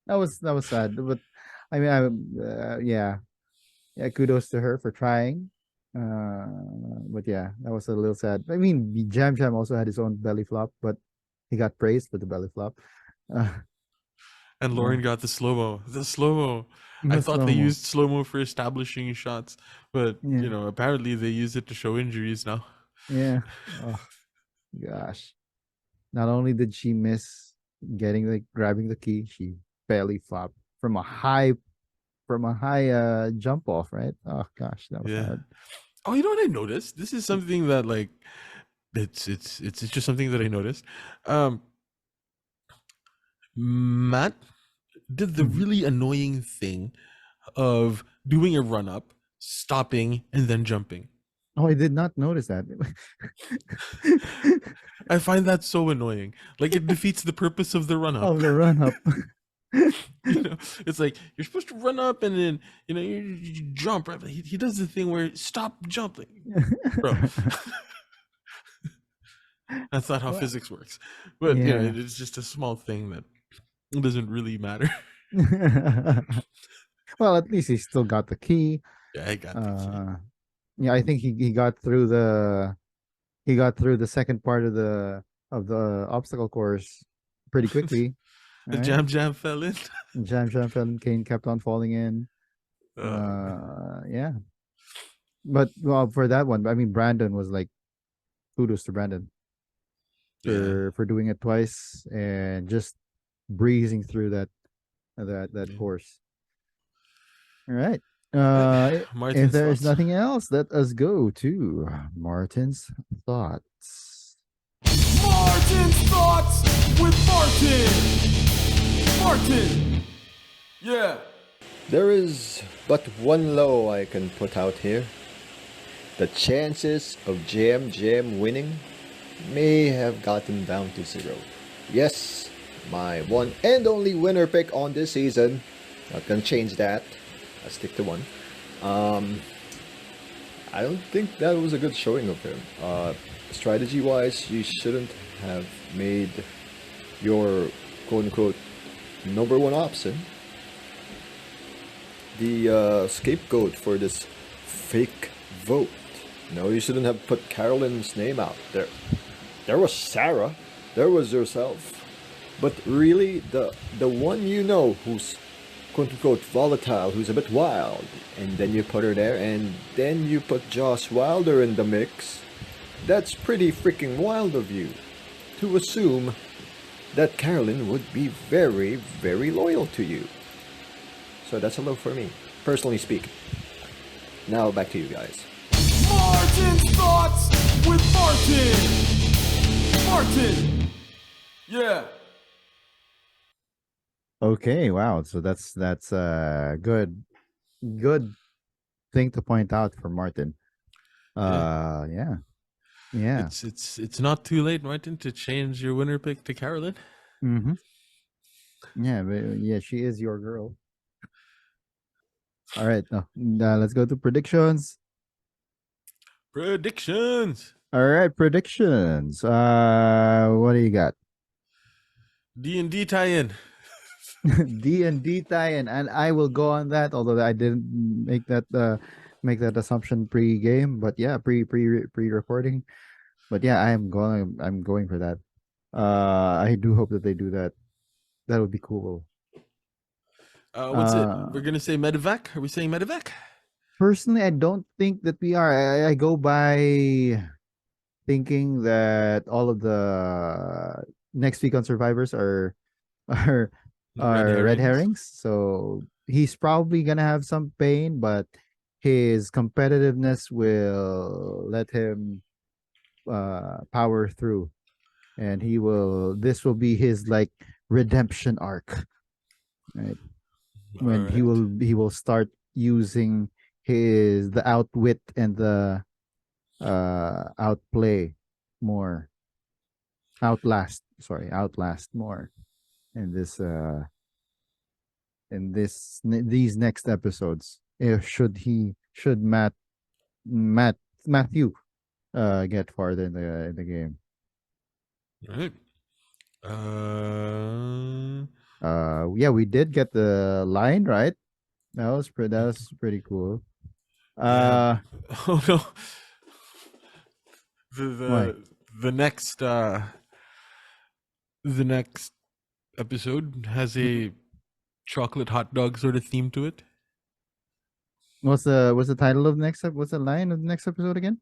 That was sad, but I mean, yeah, kudos to her for trying. But yeah, that was a little sad. I mean, Jam Jam also had his own belly flop, but he got praised for the belly flop. Uh, And yeah, Lauren got the slow-mo. The slow-mo. I the thought slow they mo. used slow-mo for establishing shots, but Yeah, apparently they use it to show injuries now. yeah. Oh gosh. Not only did she miss grabbing the key, she belly flopped from a high jump off, right? Oh gosh, that was Yeah. hard. Oh, you know what I noticed? This is something that, like, it's just something that I noticed. Matt did the Mhm. really annoying thing of doing a run up, stopping, and then jumping. Oh, I did not notice that. I find that so annoying. Like, it defeats the purpose of the run up. Of the run up. You know, it's like you're supposed to run up and then you jump right. But he does the thing where stop jumping, bro. That's not how Well, physics works. But yeah. it's just a small thing that doesn't really matter. Well, at least he still got the key. Yeah, I got the key. Uh, yeah, I think he got through the second part of the obstacle course pretty quickly. The Right? jam fell in. Jam fell and Kane kept on falling in. Man. Yeah. But well, for that one, I mean, Brandon was like kudos to Brandon Yeah. for doing it twice and just breezing through that Yeah. course. All right. Right. If Martin's there's thoughts. nothing else, let us go to Martin's thoughts. Martin's thoughts with Martin. Martin. Yeah. There is but one low I can put out here. The chances of Jam winning may have gotten down to 0. Yes, my one and only winner pick on this season. Not gonna change that. I'll stick to one. I don't think that was a good showing of him. Strategy wise, you shouldn't have made your quote unquote number one option the scapegoat for this fake vote. No, you shouldn't have put Carolyn's name out there. There was Sarah, there was yourself, but really the one who's quote unquote volatile, who's a bit wild, and then you put her there, and then you put Josh Wilder in the mix. That's pretty freaking wild of you to assume that Carolyn would be very, very loyal to you. So that's a low for me, personally speaking. Now back to you guys. Martin's thoughts with Martin. Martin. Yeah. Okay, wow. So that's a good thing to point out for Martin. Yeah. Yeah. It's not too late, Martin, to change your winner pick to Carolyn. Mm-hmm. Yeah, but yeah, she is your girl. All right, let's go to predictions. Predictions. All right, predictions. What do you got? D&D tie-in. D&D tie-in, and I will go on that. Although I didn't make that assumption pre-game, but yeah, pre-recording. But yeah, I'm going for that. I do hope that they do that. That would be cool. What's it? We're gonna say medevac. Are we saying medevac? Personally, I don't think that we are. I go by thinking that all of the next week on Survivors are red herrings. So he's probably gonna have some pain, but his competitiveness will let him power through, and this will be his like redemption arc, right? When he will start using the outwit and the outplay more, outlast more in these next episodes. Should Matthew get farther in the game. All right. Yeah, we did get the line right. That was pretty cool. Yeah. Oh no. Why? The next episode has a chocolate hot dog sort of theme to it. What's the title of the next what's the line of the next episode again?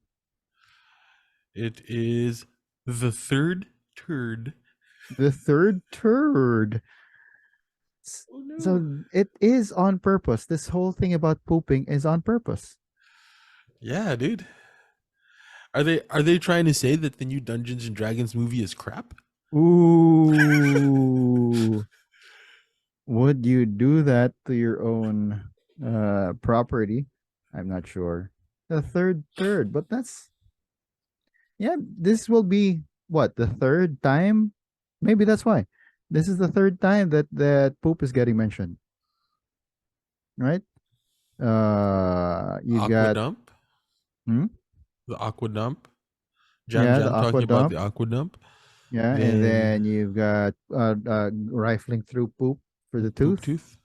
It is the third turd. The third turd. Oh, no. So it is on purpose. This whole thing about pooping is on purpose. Yeah, dude. Are they trying to say that the new Dungeons and Dragons movie is crap? Ooh. Would you do that to your own property? I'm not sure. The third, but this will be what, the third time? Maybe that's why. This is the third time that poop is getting mentioned, right? You've Aqua got dump. hmm? The aqua dump. Jam Yeah, the Jam aqua talking about dump. the aqua dump. Yeah, and then Then you've got rifling through poop for the poop tooth. tooth.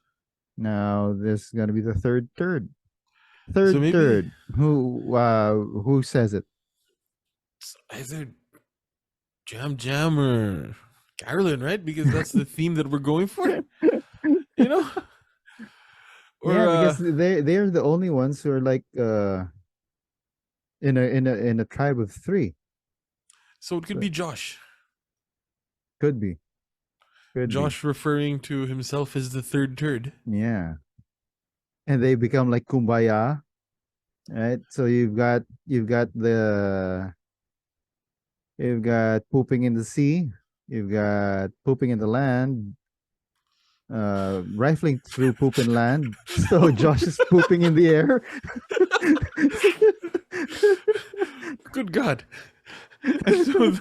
Now this is gonna be the third. So maybe Third. Who says it? it's either Jam Jam or Carolyn, right? Because that's the theme that we're going for. You know? Or Yeah, because they're the only ones who are like in a tribe of three. so it could be Josh. Could be. Could be. Josh referring to himself as the third turd. Yeah. And they become like kumbaya, right? So you've got pooping in the sea, you've got pooping in the land, rifling through poop and land. So Josh is pooping in the air. Good God. And so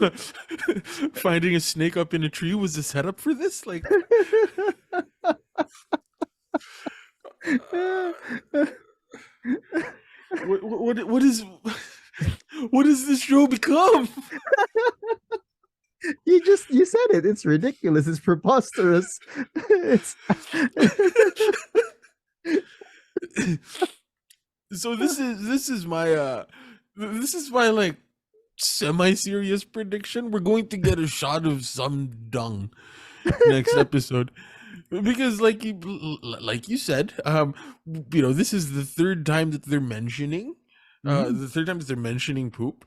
finding a snake up in a tree was the setup for this? Like what is what does this show become? You said it. It's ridiculous. It's preposterous. It's So this is my like semi-serious prediction. We're going to get a shot of some dung next episode. Because like you said, this is the third time that they're mentioning the third time that they're mentioning poop.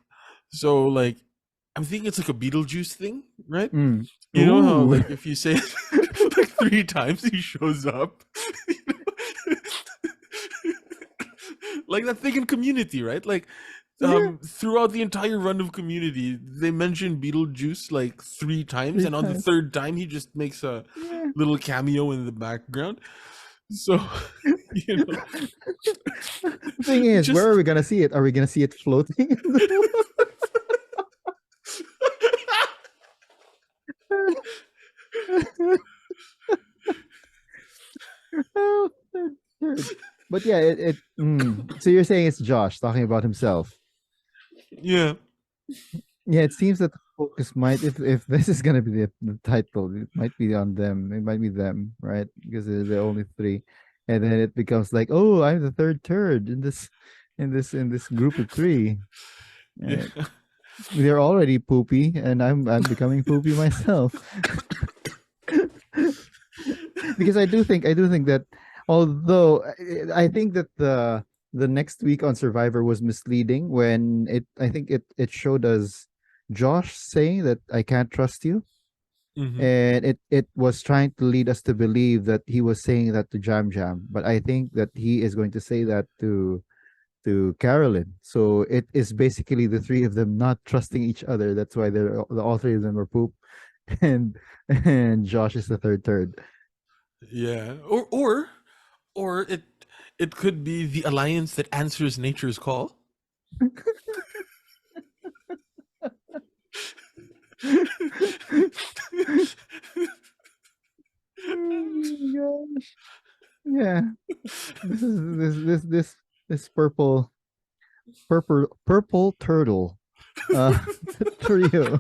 So like I'm thinking it's like a Beetlejuice thing, right? Mm. You know how Ooh. like if you say it like 3 times he shows up. You know? Like that thing in Community, right? Like throughout the entire run of Community, they mention Beetlejuice like 3 times, 3 and on the times. third time he just makes a Yeah. little cameo in the background. So you know, Thing is, just- where are we gonna see it? Are we gonna see it floating in the Oh, third. But yeah, so you're saying it's Josh talking about himself. yeah. Yeah, it seems that the focus might, if this is gonna be the title, it might be on them. It might be them, right? Because they're the only three, and then it becomes like, oh, I'm the third turd in this group of three. Yeah. They're already poopy, and I'm becoming poopy myself. Because I do think that although I think that the next week on Survivor was misleading when I think it showed us Josh saying that I can't trust you, and it was trying to lead us to believe that he was saying that to Jam Jam, but I think that he is going to say that to Carolyn. So it is basically the three of them not trusting each other. That's why all three of them are poop, and Josh is the third. Yeah. Or it could be the alliance that answers nature's call. Oh my gosh. Yeah. This purple turtle trio.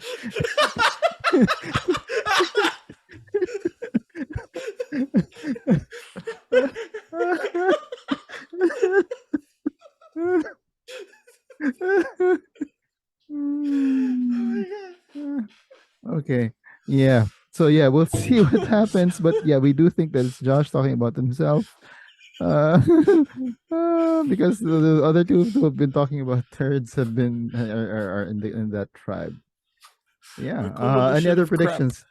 Okay. Yeah. So yeah, we'll see what happens. But yeah, we do think that it's Josh talking about himself. Because the other two who have been talking about turds have been are in that tribe. Yeah. Any other predictions?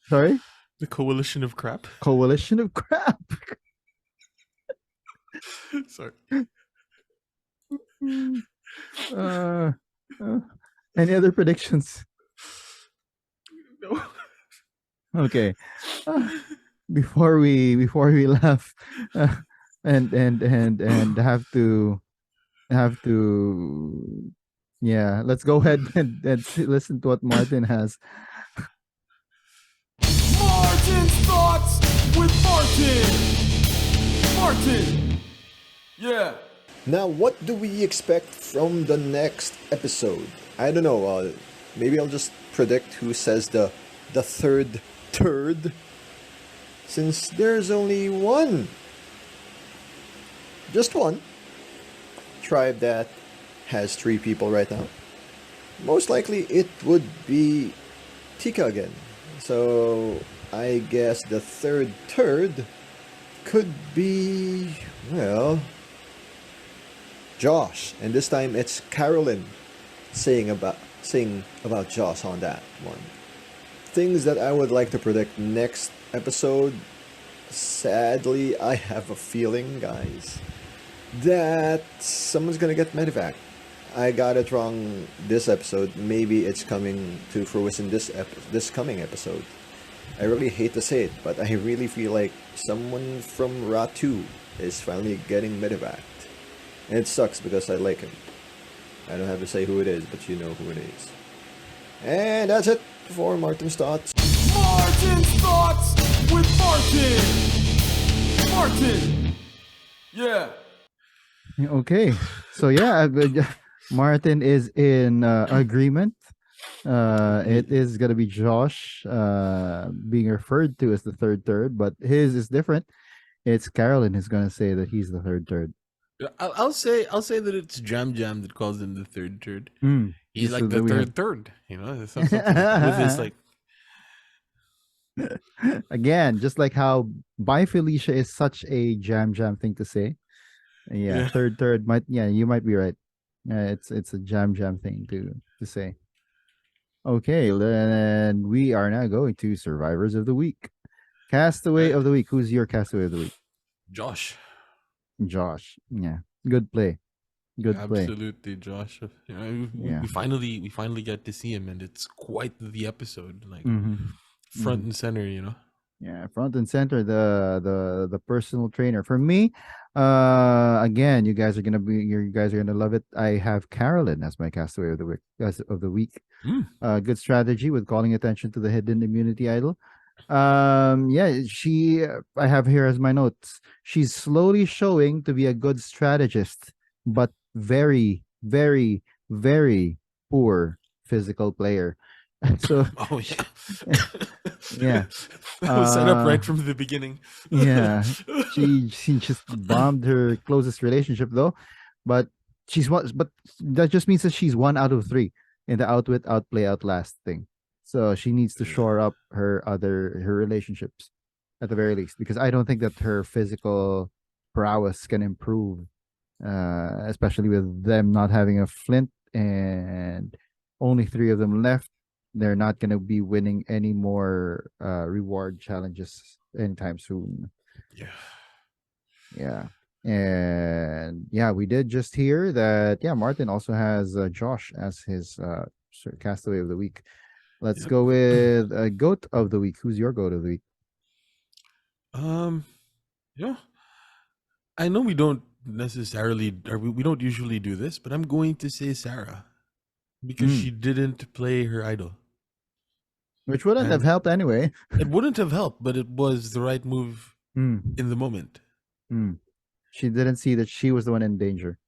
Sorry? The coalition of crap. Coalition of crap. Sorry. Any other predictions? No. Okay. Before we laugh and have to yeah, let's go ahead and listen to what Martin has. Martin's thoughts with Martin. Martin. Yeah. Now, what do we expect from the next episode? I don't know. Maybe I'll just predict who says the third turd, since there's only one, just one tribe that has three people right now. Most likely, it would be Tika again. So I guess the third turd could be, well, Josh, and this time it's Carolyn saying about Josh on that one. Things that I would like to predict next episode. Sadly, I have a feeling, guys, that someone's gonna get medevac. I got it wrong this episode. Maybe it's coming to fruition this coming episode. I really hate to say it, but I really feel like someone from Ratu is finally getting medevac. And it sucks because I like him. I don't have to say who it is, but you know who it is. And that's it for Martin's Thoughts. Martin's thoughts with Martin. Martin. Yeah. Okay. So yeah, Martin is in agreement. It is gonna be Josh being referred to as the third, but his is different. It's Carolyn who's gonna say that he's the third. I'll say that it's Jam Jam that calls him the third turd. Mm. He's Just like so the that we third, you know, something with his like. Again, just like how "Bye Felicia" is such a jam thing to say. Yeah, Yeah. third might. Yeah, you might be right. It's a jam thing to say. Okay, then we are now going to survivors of the week. Castaway of the week. Who's your castaway of the week? Josh. Josh. Yeah, good play. Good play. Absolutely, Josh. You know, Yeah. we finally get to see him, and it's quite the episode, like Mhm. front and center. You know. Yeah, front and center, the personal trainer. For me, again, you guys are gonna love it. I have Carolyn as my castaway of the week. Mm. Good strategy with calling attention to the hidden immunity idol. Yeah, I have here as my notes. She's slowly showing to be a good strategist, but very, very, very poor physical player. So Oh yeah. yeah. That was set up Uh, right from the beginning. Yeah, she just bombed her closest relationship though, but but that just means that she's 1 out of 3 in the outwit, outplay, outlast thing. So she needs to shore up her relationships at the very least, because I don't think that her physical prowess can improve, especially with them not having a flint and only 3 of them left. They're not going to be winning any more reward challenges anytime soon. Yeah. Yeah. And yeah, we did just hear that. Yeah, Martin also has Josh as his castaway of the week. Let's Yep. go with goat of the week. Who's your goat of the week? Yeah. I know we don't necessarily, or we don't usually do this, but I'm going to say Sarah because Mm. she didn't play her idol. Which wouldn't have And- helped anyway. It wouldn't have helped, but it was the right move Mm. in the moment. Mm. She didn't see that she was the one in danger.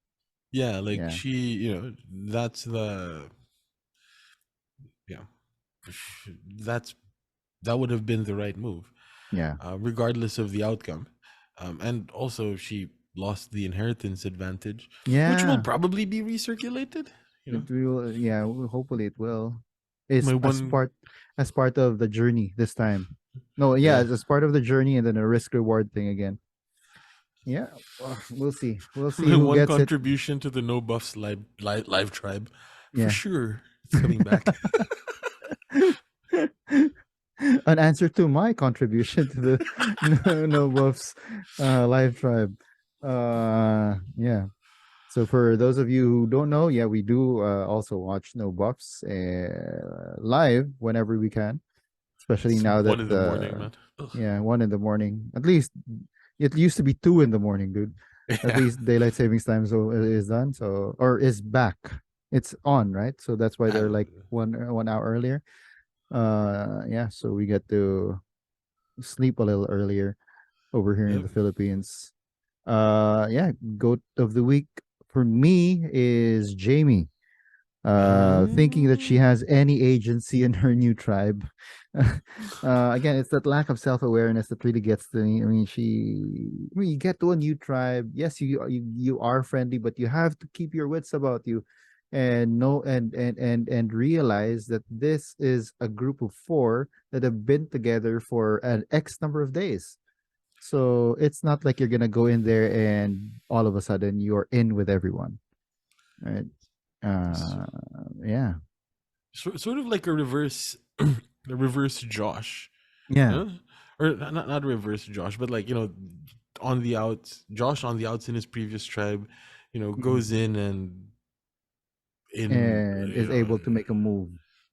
Yeah, like Yeah. she, you know, that's the, yeah, that would have been the right move, Yeah. regardless of the outcome. And also she lost the inheritance advantage, Yeah. which will probably be recirculated. You know, It will, yeah, hopefully it will. It's My as one- part of the journey this time. No, yeah, Yeah. as part of the journey and then a risk reward thing again. Yeah, well, we'll see. We'll see my who one gets it. contribution to the No Buffs live tribe. Yeah. For sure, it's coming back. An answer to my contribution to the no buffs live tribe. Yeah. So for those of you who don't know, yeah, we do also watch No Buffs live whenever we can, especially It's now that 1 in the morning, man. Ugh. yeah, 1 in the morning. At least it used to be 2 in the morning, dude. At Yeah. least daylight savings time is done, so or is back. It's on, right? So that's why they're like 1 hour earlier. Yeah, so we get to sleep a little earlier over here in Yep. the Philippines. Yeah, goat of the week for me is Jamie. Thinking that she has any agency in her new tribe. Again, it's that lack of self-awareness that really gets to me. I mean, you get to a new tribe. Yes, you are friendly, but you have to keep your wits about you, and know and realize that this is a group of four that have been together for an X number of days. So it's not like you're gonna go in there and all of a sudden you're in with everyone, right? S- Uh, yeah, sort of like a reverse, the reverse Josh, you yeah, know? Or not reverse Josh, but like on the outs, Josh on the outs in his previous tribe, mhm. goes in and in And is able to make a move.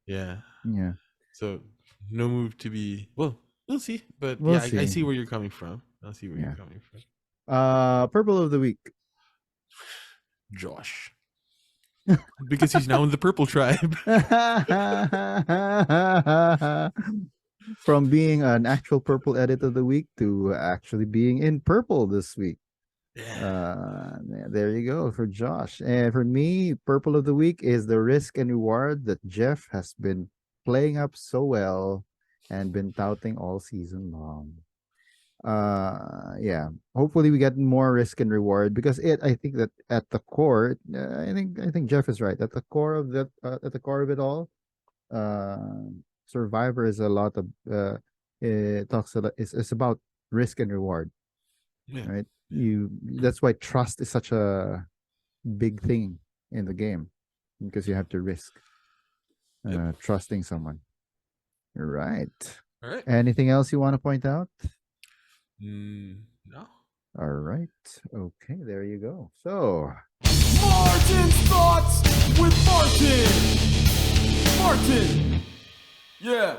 yeah. Yeah, So no move to be well. We'll see, but we'll yeah, I see. see where you're coming from. I see where you're Yeah. coming from, Purple of the week. Josh, because he's now in the purple tribe. From being an actual purple edit of the week to actually being in purple this week. Yeah. There you go for Josh. And for me, purple of the week is the risk and reward that Jeff has been playing up so well and been touting all season long. Yeah, hopefully we get more risk and reward because I think that at the core, I think Jeff is right. At the core of that, at the core of it all, uh Survivor is a lot of it talks a lot, it's about risk and reward, Yeah. right? That's why trust is such a big thing in the game, because you have to risk Yep. trusting someone. Right. All right. Anything else you want to point out? No. All right. Okay, there you go. So Martin's thoughts with Martin. Martin. Yeah.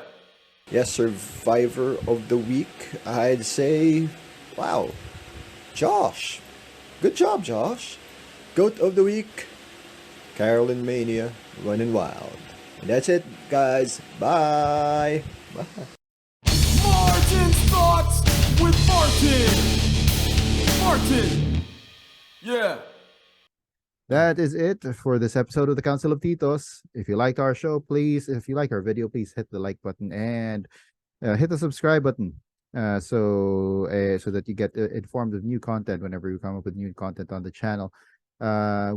Yes, Survivor of the Week, I'd say, wow, Josh. Good job, Josh. Goat of the Week, Carolyn Mania, Running Wild. And that's it, guys. Bye. Bye. Martin's thoughts with Martin. Martin. Yeah. that is it for this episode of the Council of Titos. If you liked our show, please, if you like our video, please hit the like button and hit the subscribe button, so that you get informed of new content whenever we come up with new content on the channel.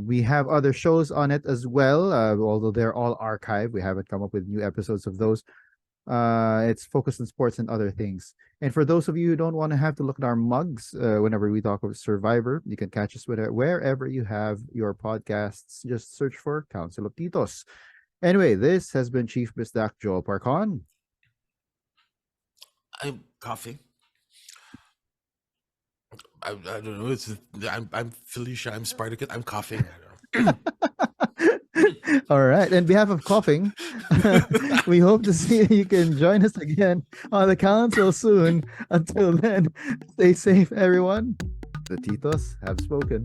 We have other shows on it as well, although they're all archived. We haven't come up with new episodes of those. It's focused on sports and other things. And for those of you who don't want to have to look at our mugs whenever we talk about Survivor, you can catch us wherever you have your podcasts. Just search for Council of Titos. Anyway, this has been Chief Bisdak Joel Parcon. I'm coughing. I don't know. I'm Felicia. I'm Spartacus. I'm coughing. I don't know. All right. On behalf of coughing, we hope to see you can join us again on the council soon. Until then, stay safe, everyone. The Titos have spoken.